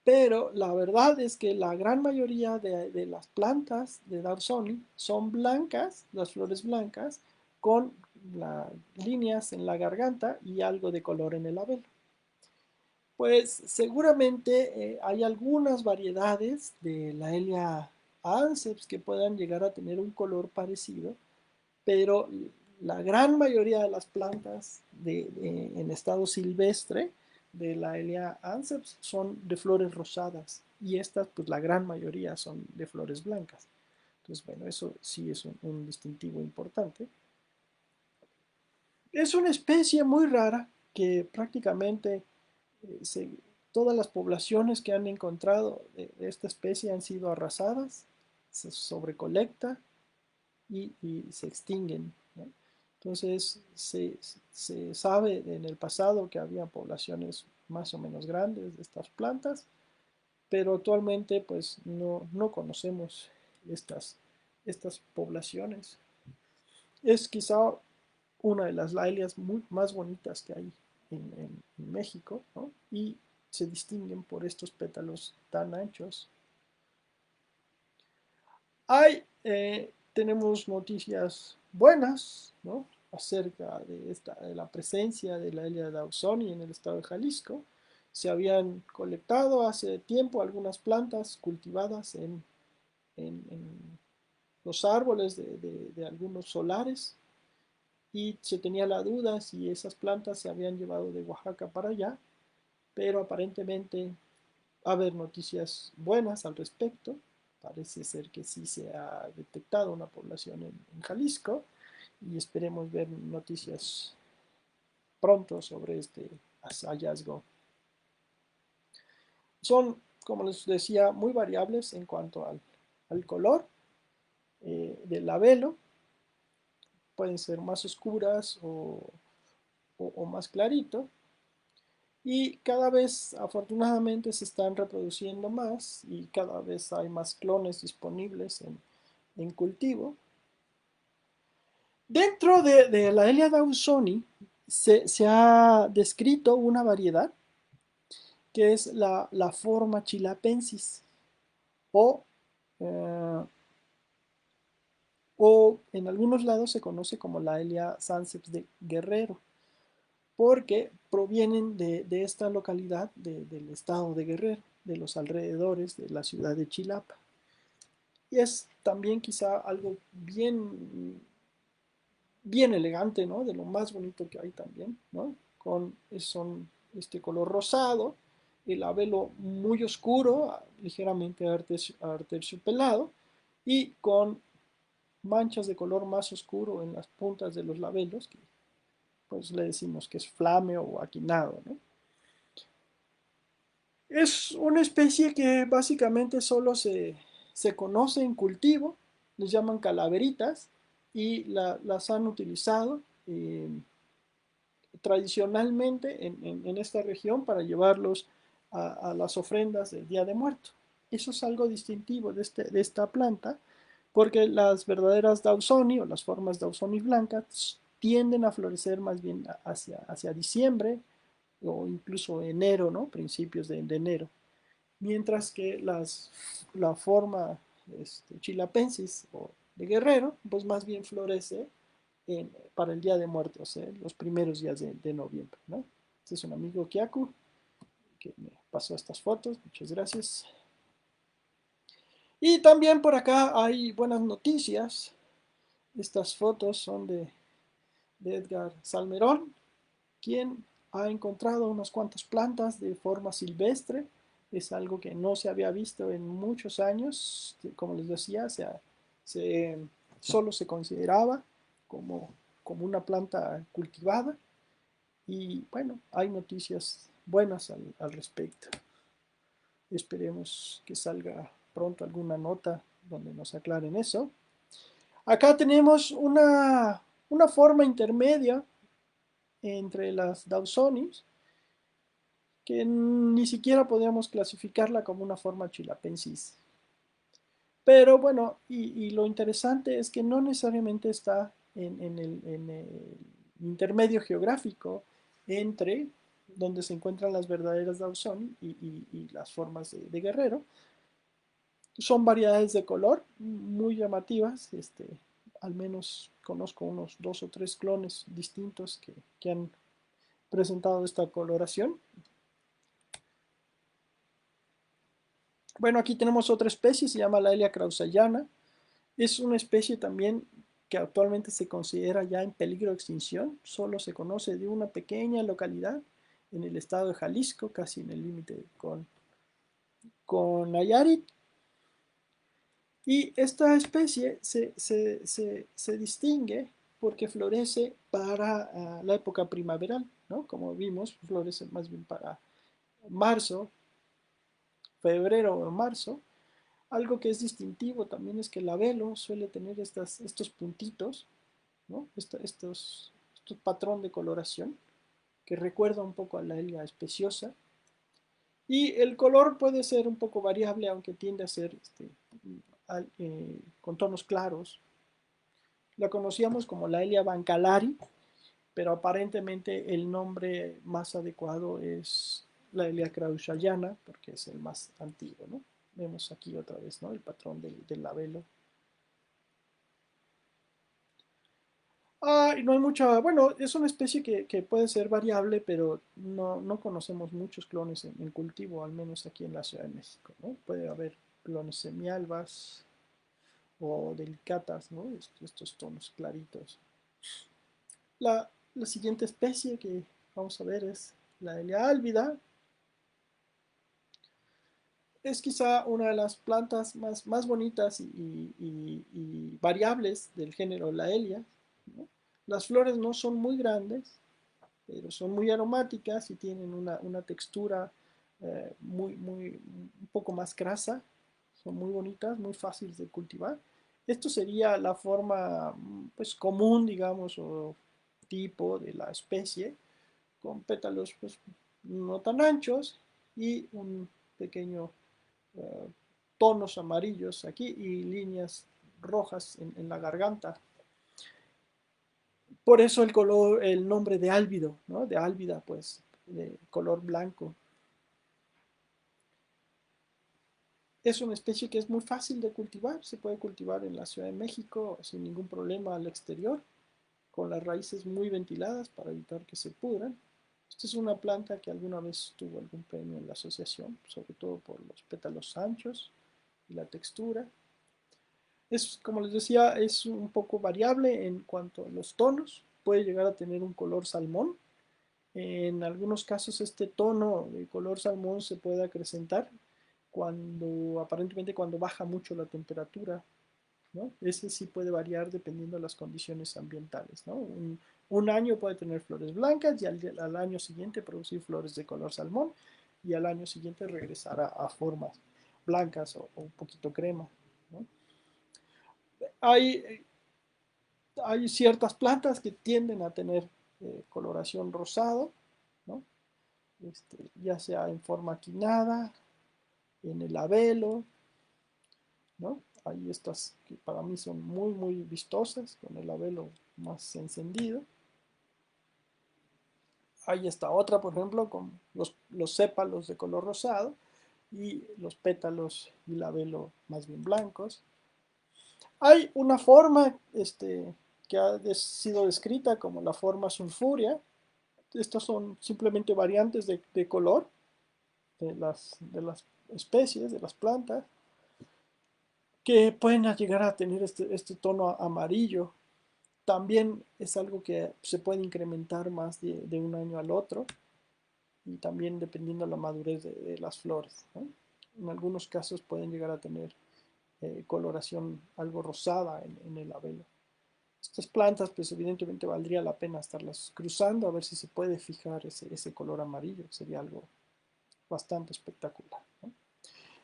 Pero la verdad es que la gran mayoría de las plantas de Dawsoni son blancas, las flores blancas, con líneas en la garganta y algo de color en el labelo. Pues seguramente hay algunas variedades de la Elia anceps que puedan llegar a tener un color parecido, pero la gran mayoría de las plantas en estado silvestre de la Elia anceps son de flores rosadas y estas, pues la gran mayoría son de flores blancas. Entonces, bueno, eso sí es un distintivo importante. Es una especie muy rara que prácticamente se, todas las poblaciones que han encontrado de esta especie han sido arrasadas, se sobrecolecta y se extinguen, ¿no? Entonces se sabe en el pasado que había poblaciones más o menos grandes de estas plantas, pero actualmente pues no conocemos estas poblaciones. Es quizá una de las lailias más bonitas que hay en México, ¿no? Y se distinguen por estos pétalos tan anchos. Tenemos noticias buenas, ¿no? Acerca de la presencia de la Elia Dawsoni en el estado de Jalisco. Se habían colectado hace tiempo algunas plantas cultivadas en los árboles de algunos solares y se tenía la duda si esas plantas se habían llevado de Oaxaca para allá, pero aparentemente va a haber noticias buenas al respecto. Parece ser que sí se ha detectado una población en Jalisco y esperemos ver noticias pronto sobre este hallazgo. Son, como les decía, muy variables en cuanto al color del labelo. Pueden ser más oscuras o más clarito. Y cada vez, afortunadamente, se están reproduciendo más y cada vez hay más clones disponibles en cultivo. Dentro de la Elia Dawsoni se ha descrito una variedad que es la forma chilapensis o, eh, o en algunos lados se conoce como la Elia sanceps de Guerrero, porque provienen de esta localidad del estado de Guerrero, de los alrededores de la ciudad de Chilapa. Y es también quizá algo bien elegante, ¿no? De lo más bonito que hay también, ¿no? Son este color rosado, el labelo muy oscuro, ligeramente aterciopelado, y con manchas de color más oscuro en las puntas de los labelos, que pues le decimos que es flameo o aquinado, ¿no? Es una especie que básicamente solo se conoce en cultivo, les llaman calaveritas y las han utilizado tradicionalmente en esta región para llevarlos a las ofrendas del Día de Muerto. Eso es algo distintivo de esta planta, porque las verdaderas Dawsoni o las formas Dawsoni blancas tienden a florecer más bien hacia diciembre o incluso enero, ¿no? Principios de enero. Mientras que la forma chilapensis o de guerrero, pues más bien florece para el Día de Muertos, los primeros días de noviembre, ¿no? Este es un amigo Kiaku que me pasó estas fotos, muchas gracias. Y también por acá hay buenas noticias. Estas fotos son de Edgar Salmerón, quien ha encontrado unas cuantas plantas de forma silvestre. Es algo que no se había visto en muchos años. Como les decía, se, solo se consideraba como una planta cultivada. Y bueno, hay noticias buenas al respecto. Esperemos que salga pronto alguna nota donde nos aclaren eso. Acá tenemos una forma intermedia entre las Dawsonis, que ni siquiera podríamos clasificarla como una forma chilapensis. Pero bueno, y lo interesante es que no necesariamente está en el intermedio geográfico entre donde se encuentran las verdaderas Dausoni y las formas de guerrero. Son variedades de color muy llamativas. Al menos conozco unos 2 o 3 clones distintos que han presentado esta coloración. Bueno, aquí tenemos otra especie, se llama la Elia krausayana. Es una especie también que actualmente se considera ya en peligro de extinción. Solo se conoce de una pequeña localidad en el estado de Jalisco, casi en el límite con Nayarit. Y esta especie se distingue porque florece para la época primaveral, ¿no? Como vimos, florece más bien para marzo, febrero o marzo. Algo que es distintivo también es que el labelo suele tener estos puntitos, ¿no? Estos patrón de coloración que recuerda un poco a la elia especiosa. Y el color puede ser un poco variable, aunque tiende a ser con tonos claros. La conocíamos como la Elia bancalari, pero aparentemente el nombre más adecuado es la Elia krausayana, porque es el más antiguo, ¿no? Vemos aquí otra vez, ¿no? El patrón del labelo. Y no hay mucha, bueno, es una especie que puede ser variable, pero no conocemos muchos clones en cultivo, al menos aquí en la Ciudad de México, ¿no? Puede haber clones semialbas o delicatas, ¿no? Estos tonos claritos. La siguiente especie que vamos a ver es la Elia álvida. Es quizá una de las plantas más bonitas y variables del género Laelia, ¿no? Las flores no son muy grandes, pero son muy aromáticas y tienen una textura un poco más grasa. Son muy bonitas, muy fáciles de cultivar. Esto sería la forma pues, común, digamos, o tipo de la especie, con pétalos pues, no tan anchos y un pequeño eh, tonos amarillos aquí y líneas rojas en la garganta. Por eso el color, el nombre de álvido, ¿no? De álvida, pues, de color blanco. Es una especie que es muy fácil de cultivar, se puede cultivar en la Ciudad de México sin ningún problema al exterior, con las raíces muy ventiladas para evitar que se pudran. Esta es una planta que alguna vez tuvo algún premio en la asociación, sobre todo por los pétalos anchos y la textura. Es, como les decía, es un poco variable en cuanto a los tonos. Puede llegar a tener un color salmón. En algunos casos este tono de color salmón se puede acrecentar aparentemente cuando baja mucho la temperatura, ¿no? Ese sí puede variar dependiendo de las condiciones ambientales, ¿no? Un año puede tener flores blancas y al año siguiente producir flores de color salmón y al año siguiente regresar a formas blancas o un poquito crema, ¿no? Hay, hay ciertas plantas que tienden a tener coloración rosado, ¿no? Ya sea en forma quinada, en el labelo, ¿no? Hay estas que para mí son muy vistosas, con el labelo más encendido. Hay esta otra, por ejemplo, con los sépalos de color rosado y los pétalos y labelo más bien blancos. Hay una forma que ha sido descrita como la forma sulfurea. Estos son simplemente variantes de color de las especies, de las plantas, que pueden llegar a tener este tono amarillo. También es algo que se puede incrementar más de un año al otro y también dependiendo de la madurez de las flores, ¿no? En algunos casos pueden llegar a tener coloración algo rosada en el labelo. Estas plantas, pues evidentemente valdría la pena estarlas cruzando a ver si se puede fijar ese color amarillo. Sería algo bastante espectacular, ¿no?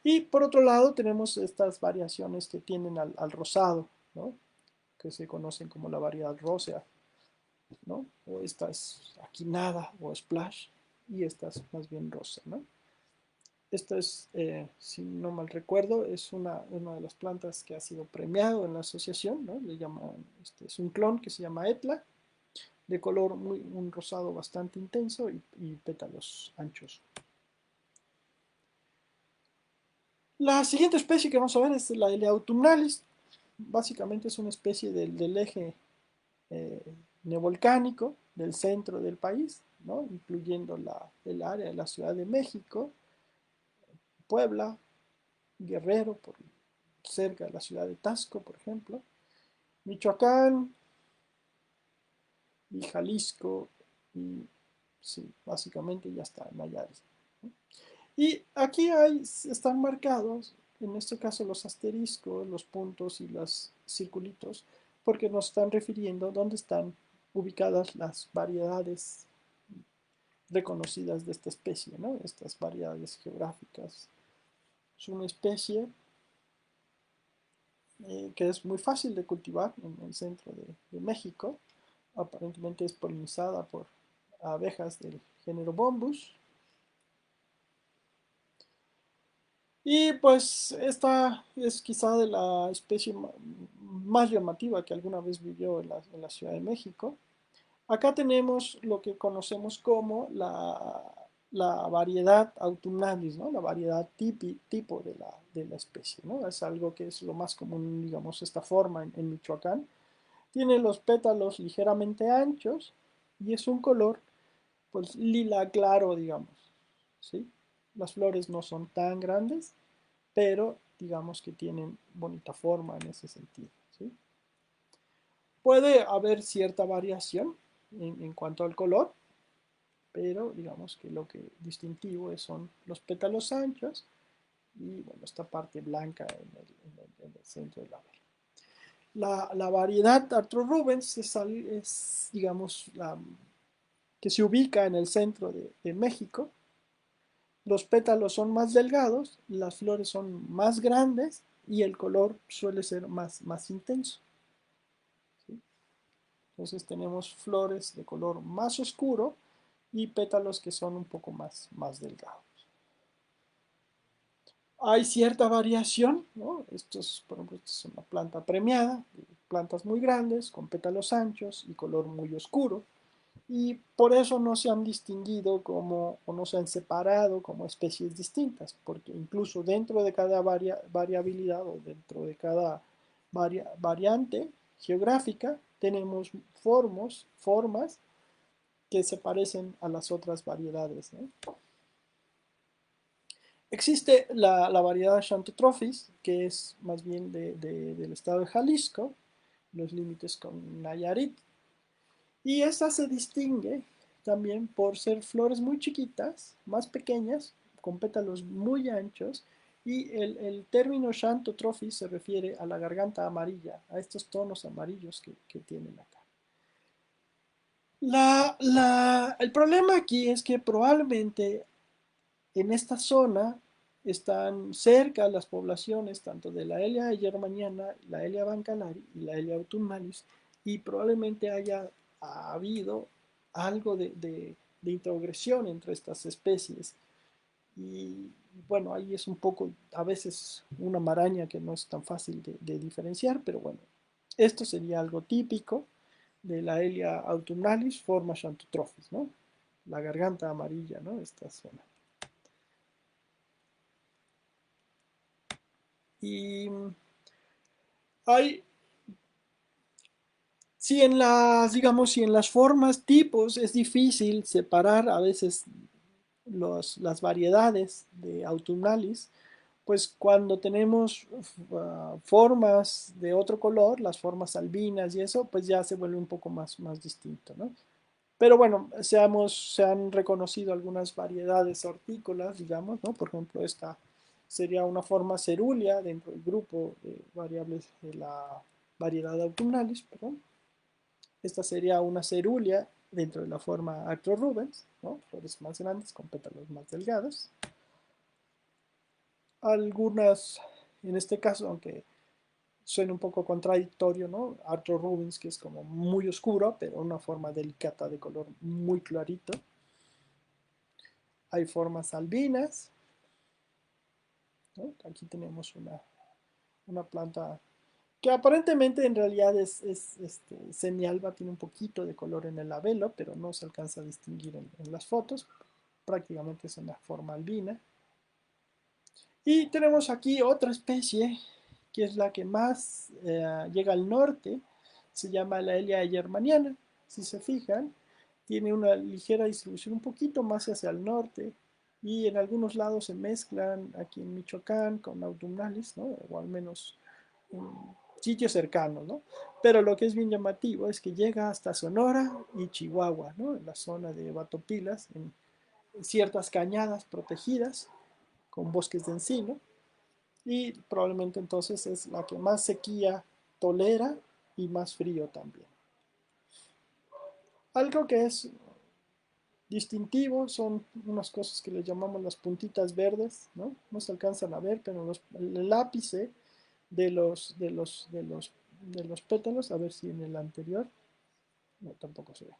Y por otro lado tenemos estas variaciones que tienden al rosado, ¿no? Que se conocen como la variedad rósea, ¿no? O esta es aquinada o splash y esta es más bien rosa, ¿no? Esta es, si no mal recuerdo, es una de las plantas que ha sido premiado en la asociación, ¿no? Le llaman, es un clon que se llama Etla de color un rosado bastante intenso y pétalos anchos. La siguiente especie que vamos a ver es la Elea autumnalis. Básicamente es una especie del eje eh, neovolcánico del centro del país, ¿no? Incluyendo el área de la Ciudad de México, Puebla, Guerrero, cerca de la ciudad de Tasco, por ejemplo, Michoacán y Jalisco, y sí, básicamente ya está, Nayarit. ¿No? Y aquí están marcados, en este caso los asteriscos, los puntos y los circulitos, porque nos están refiriendo dónde están ubicadas las variedades reconocidas de esta especie, ¿no? Estas variedades geográficas. Es una especie que es muy fácil de cultivar en el centro de México. Aparentemente es polinizada por abejas del género Bombus. Y pues esta es quizá de la especie más llamativa que alguna vez vivió en la Ciudad de México. Acá tenemos lo que conocemos como la variedad autumnalis, ¿no? La variedad tipo de la especie, ¿no? Es algo que es lo más común, digamos, esta forma en Michoacán. Tiene los pétalos ligeramente anchos y es un color, pues, lila claro, digamos, ¿sí? Las flores no son tan grandes, pero digamos que tienen bonita forma en ese sentido, ¿sí? Puede haber cierta variación en cuanto al color, pero digamos que lo que distintivo son los pétalos anchos y bueno, esta parte blanca en el centro de la vela. La variedad Arthur Rubens es, digamos, la que se ubica en el centro de México. Los pétalos son más delgados, las flores son más grandes y el color suele ser más intenso. ¿Sí? Entonces tenemos flores de color más oscuro y pétalos que son un poco más delgados. Hay cierta variación, ¿no? Por ejemplo, esta es una planta premiada, plantas muy grandes, con pétalos anchos y color muy oscuro, y por eso no se han distinguido como, o no se han separado como especies distintas, porque incluso dentro de cada variabilidad o dentro de cada variante geográfica tenemos formas que se parecen a las otras variedades, ¿no? Existe la variedad Xanthotropis, que es más bien del estado de Jalisco, los límites con Nayarit. Y esta se distingue también por ser flores muy chiquitas, más pequeñas, con pétalos muy anchos. Y el término Xanthotropis se refiere a la garganta amarilla, a estos tonos amarillos que tienen acá. El problema aquí es que probablemente en esta zona están cerca las poblaciones tanto de la Elia germaniana, la Elia bancalari y la Elia autumnalis, y probablemente haya habido algo de introgresión entre estas especies. Y bueno, ahí es un poco, a veces, una maraña que no es tan fácil de diferenciar, pero bueno, esto sería algo típico de la Elia autumnalis, forma Xanthotropis, ¿no? La garganta amarilla, ¿no? Esta zona. Y hay, si en las, digamos, si en las formas, tipos, es difícil separar a veces las variedades de autumnalis, pues cuando tenemos formas de otro color, las formas albinas y eso, pues ya se vuelve un poco más distinto, ¿no? Pero bueno, se han reconocido algunas variedades hortícolas, digamos, ¿no? Por ejemplo, esta sería una forma cerúlea dentro del grupo de variables de la variedad autumnalis, perdón. Esta sería una cerúlea dentro de la forma Arthur Rubens, ¿no? Flores más grandes con pétalos más delgados. Algunas, en este caso, aunque suena un poco contradictorio, ¿no? Arthur Rubens, que es como muy oscuro, pero una forma delicada de color muy clarito. Hay formas albinas, ¿no? Aquí tenemos una planta que aparentemente en realidad es semialba, tiene un poquito de color en el labelo, pero no se alcanza a distinguir en las fotos, prácticamente es una forma albina. Y tenemos aquí otra especie, que es la que más llega al norte, se llama la Elia germaniana, si se fijan, tiene una ligera distribución un poquito más hacia el norte, y en algunos lados se mezclan, aquí en Michoacán, con autumnalis, ¿no? O al menos en sitios cercanos, ¿no? Pero lo que es bien llamativo es que llega hasta Sonora y Chihuahua, ¿no? En la zona de Batopilas, en ciertas cañadas protegidas con bosques de encino, y probablemente entonces es la que más sequía tolera y más frío también. Algo que es distintivo son unas cosas que le llamamos las puntitas verdes, ¿no? No se alcanzan a ver, pero el ápice de los pétalos, a ver si en el anterior, no, tampoco se ve.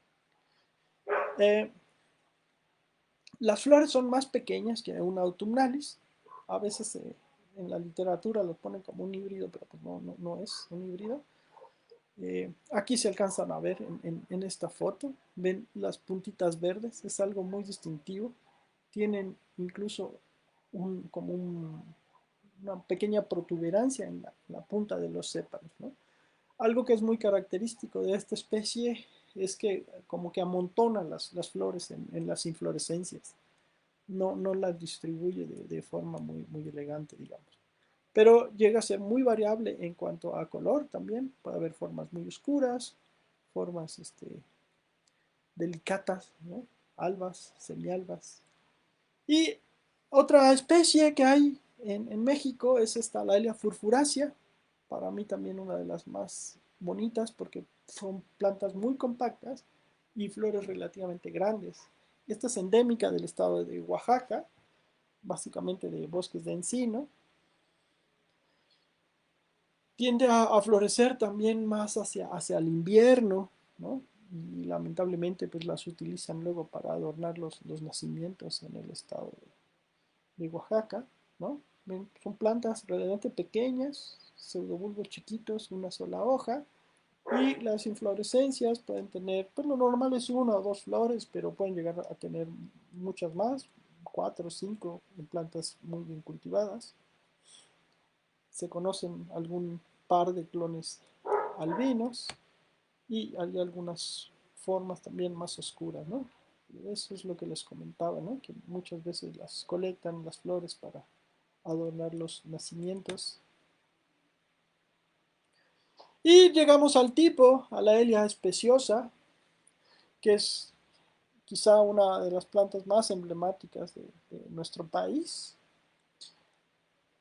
Eh, las flores son más pequeñas que una autumnalis, a veces en la literatura lo ponen como un híbrido, pero pues no es un híbrido. Aquí se alcanzan a ver en esta foto, ven las puntitas verdes, es algo muy distintivo. Tienen incluso una pequeña protuberancia en la punta de los sépalos, ¿no? Algo que es muy característico de esta especie es que como que amontona las flores en las inflorescencias, no las distribuye de forma muy elegante, digamos. Pero llega a ser muy variable en cuanto a color también. Puede haber formas muy oscuras, formas delicatas, ¿no? Albas, semialbas. Y otra especie que hay en México es esta Laelia furfuracea. Para mí también una de las más bonitas porque son plantas muy compactas y flores relativamente grandes. Esta es endémica del estado de Oaxaca, básicamente de bosques de encino. Tiende a florecer también más hacia el invierno, ¿no? Y lamentablemente pues las utilizan luego para adornar los nacimientos en el estado de Oaxaca, ¿no? Son plantas relativamente pequeñas, pseudobulbos chiquitos, una sola hoja, y las inflorescencias pueden tener, pues lo normal es una o dos flores, pero pueden llegar a tener muchas más, cuatro o cinco en plantas muy bien cultivadas. Se conocen algún par de clones albinos y hay algunas formas también más oscuras, ¿no? Eso es lo que les comentaba, ¿no? Que muchas veces las colectan las flores para adornar los nacimientos. Y llegamos al tipo, a la Elia especiosa, que es quizá una de las plantas más emblemáticas de nuestro país.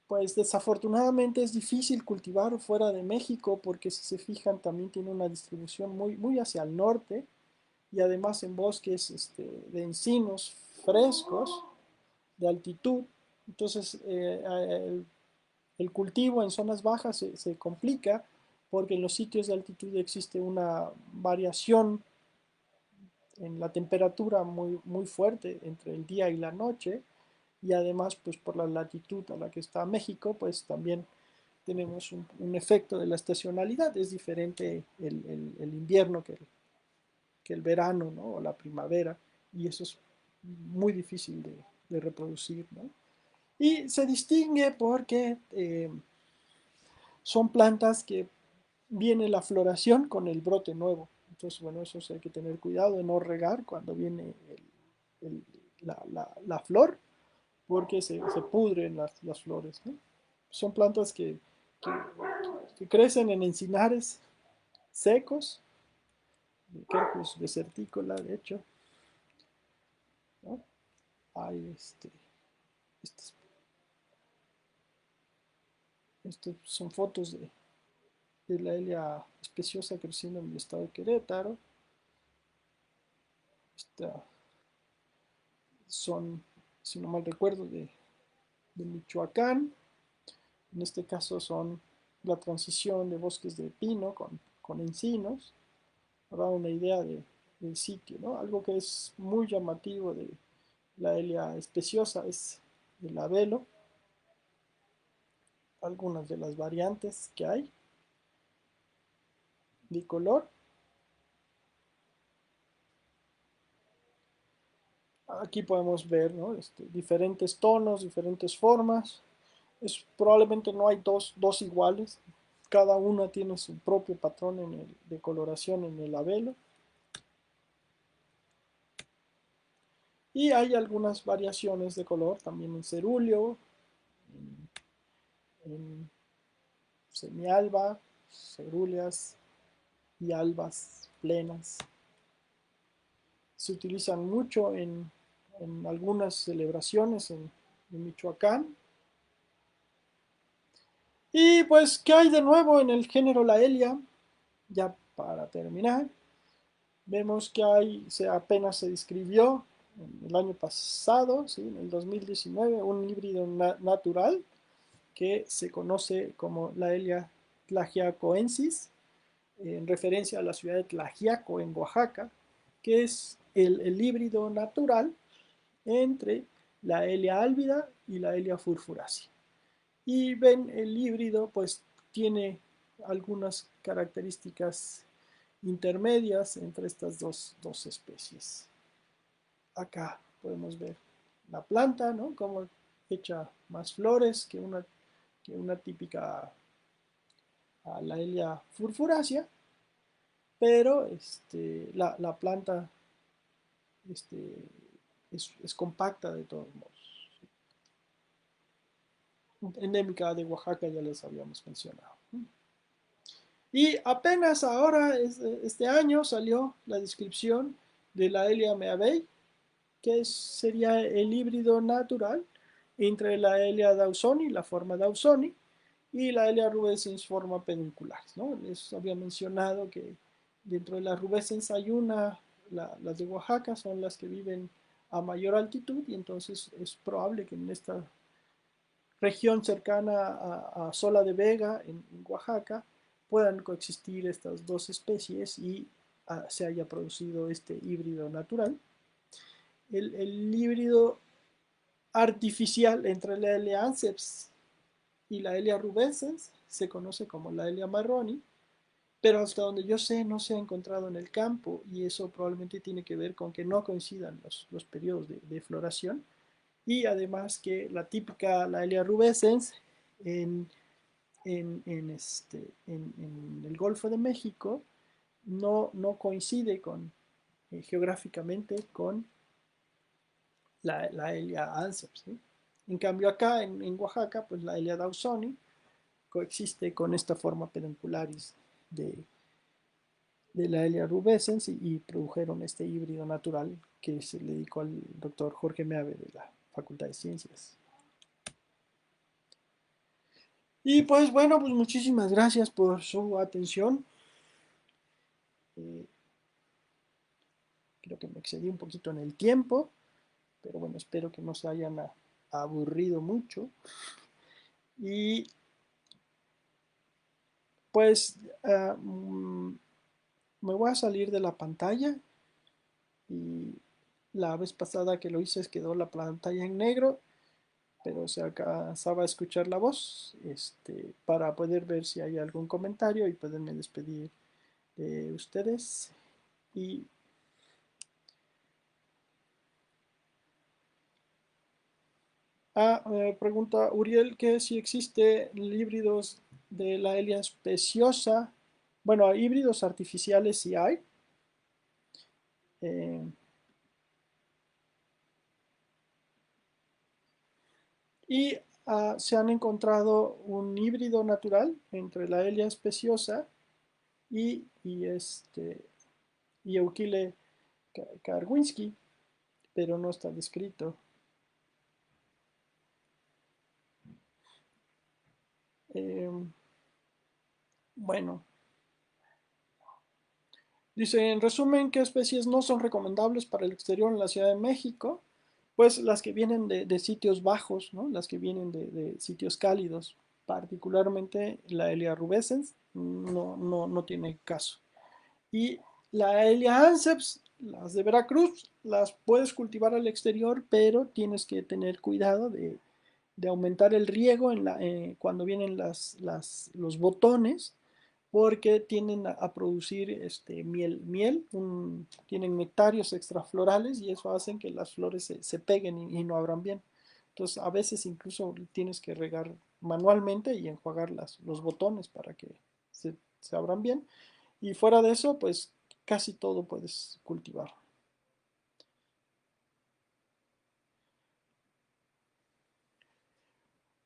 Pues desafortunadamente es difícil cultivar fuera de México porque si se fijan también tiene una distribución muy hacia el norte y además en bosques de encinos frescos de altitud. Entonces el cultivo en zonas bajas se complica porque en los sitios de altitud existe una variación en la temperatura muy fuerte entre el día y la noche, y además pues por la latitud a la que está México pues también tenemos un efecto de la estacionalidad, es diferente el invierno que el verano, ¿no? O la primavera, y eso es muy difícil de reproducir, ¿no? Y se distingue porque son plantas que viene la floración con el brote nuevo. Entonces, bueno, eso sí hay que tener cuidado de no regar cuando viene el- la flor, porque se pudren las flores, ¿no? Son plantas que, que crecen en encinares secos, de Quercus desertícola, de hecho, ¿no? Hay estas, son fotos de la Elia especiosa creciendo en el estado de Querétaro. Esta son, si no mal recuerdo, de Michoacán. En este caso son la transición de bosques de pino con encinos, para dar una idea del sitio, ¿no? Algo que es muy llamativo de la Elia especiosa es el labelo, algunas de las variantes que hay. de color. Aquí podemos ver, ¿no? Diferentes tonos, diferentes formas. Probablemente no hay dos iguales. Cada una tiene su propio patrón de coloración en el labelo. Y hay algunas variaciones de color también en cerúleo, en semialba, cerúleas y albas plenas. Se utilizan mucho en algunas celebraciones en Michoacán. Y pues, ¿qué hay de nuevo en el género Laelia? Ya para terminar, vemos que apenas se describió el año pasado, ¿sí? En el 2019, un híbrido natural que se conoce como Laelia tlaxiacoensis, en referencia a la ciudad de Tlaxiaco, en Oaxaca, que es el híbrido natural entre la Laelia albida y la Laelia furfuracea. Y ven, el híbrido pues tiene algunas características intermedias entre estas dos especies. Acá podemos ver la planta, ¿no? Como echa más flores que una típica Laelia furfuracea, pero la planta este, es compacta de todos modos. Endémica de Oaxaca, ya les habíamos mencionado. Y apenas ahora, este año, salió la descripción de la Elia meavei, que sería el híbrido natural entre la Elia dawsoni, la forma dawsoni, y la Elia rubescens, forma peduncular, ¿no? Les había mencionado que dentro de las rubescens hay las de Oaxaca son las que viven a mayor altitud, y entonces es probable que en esta región cercana a Sola de Vega, en Oaxaca, puedan coexistir estas dos especies y se haya producido este híbrido natural. El híbrido artificial entre la Elia anceps y la Elia rubescens se conoce como la Elia marroni, pero hasta donde yo sé no se ha encontrado en el campo, y eso probablemente tiene que ver con que no coincidan los periodos de floración, y además que la típica Laelia rubescens en, en el Golfo de México no coincide geográficamente con la Elia anceps, ¿sí? En cambio acá en Oaxaca, pues la Elia dawsoni coexiste con esta forma peduncularis de la Elia rubescens, y produjeron este híbrido natural que se le dedicó al doctor Jorge Meave de la Facultad de Ciencias. Y pues bueno, pues muchísimas gracias por su atención. Eh, Creo que me excedí un poquito en el tiempo, pero bueno, espero que no se hayan aburrido mucho. Y pues me voy a salir de la pantalla, y la vez pasada que lo hice quedó la pantalla en negro, pero se alcanzaba a escuchar la voz, para poder ver si hay algún comentario y poderme despedir de ustedes. Y pregunta Uriel que si existe híbridos de la Elia especiosa. Bueno, híbridos artificiales sí hay. Eh, y se han encontrado un híbrido natural entre la Elia especiosa y Euquile Karwinski, pero no está descrito. Eh, bueno, dice, en resumen, ¿qué especies no son recomendables para el exterior en la Ciudad de México? Pues las que vienen de sitios bajos, ¿no? Las que vienen de sitios cálidos, particularmente la Elia rubescens, no tiene caso. Y la Elia anceps, las de Veracruz, las puedes cultivar al exterior, pero tienes que tener cuidado de aumentar el riego cuando vienen los botones, porque tienden a producir miel, tienen nectarios extraflorales y eso hace que las flores se peguen y no abran bien. Entonces a veces incluso tienes que regar manualmente y enjuagar los botones para que se abran bien. Y fuera de eso, pues casi todo puedes cultivar.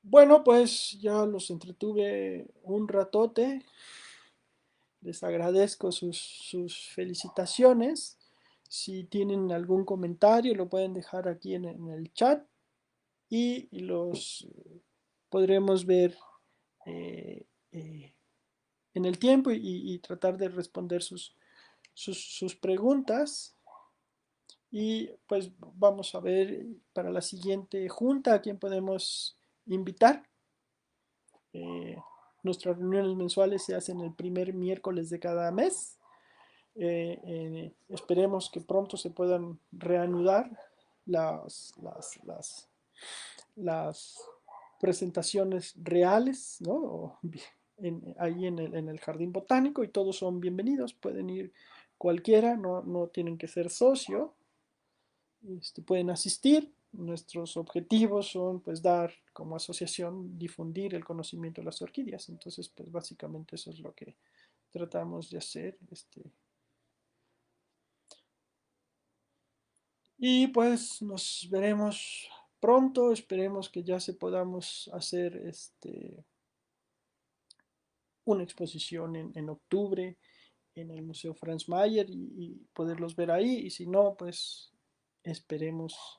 Bueno, pues ya los entretuve un ratote. Les agradezco sus felicitaciones. Si tienen algún comentario, lo pueden dejar aquí en el chat y los podremos ver eh, eh, en el tiempo y tratar de responder sus preguntas. Y pues vamos a ver para la siguiente junta a quién podemos invitar. Eh, Nuestras reuniones mensuales se hacen el primer miércoles de cada mes. Esperemos que pronto se puedan reanudar las, las, las, las presentaciones reales, ¿no? Ahí en el jardín botánico y todos son bienvenidos, pueden ir cualquiera, no tienen que ser socio, pueden asistir. Nuestros objetivos son pues dar como asociación, difundir el conocimiento de las orquídeas. Entonces pues básicamente eso es lo que tratamos de hacer. Y pues nos veremos pronto. Esperemos que ya se podamos hacer una exposición en octubre en el Museo Franz Mayer y poderlos ver ahí. Y si no, pues esperemos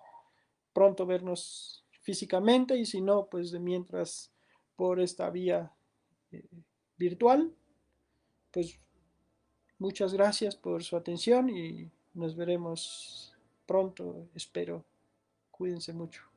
pronto vernos físicamente y si no, pues de mientras por esta vía eh, virtual. Pues muchas gracias por su atención y nos veremos pronto, espero. Cuídense mucho.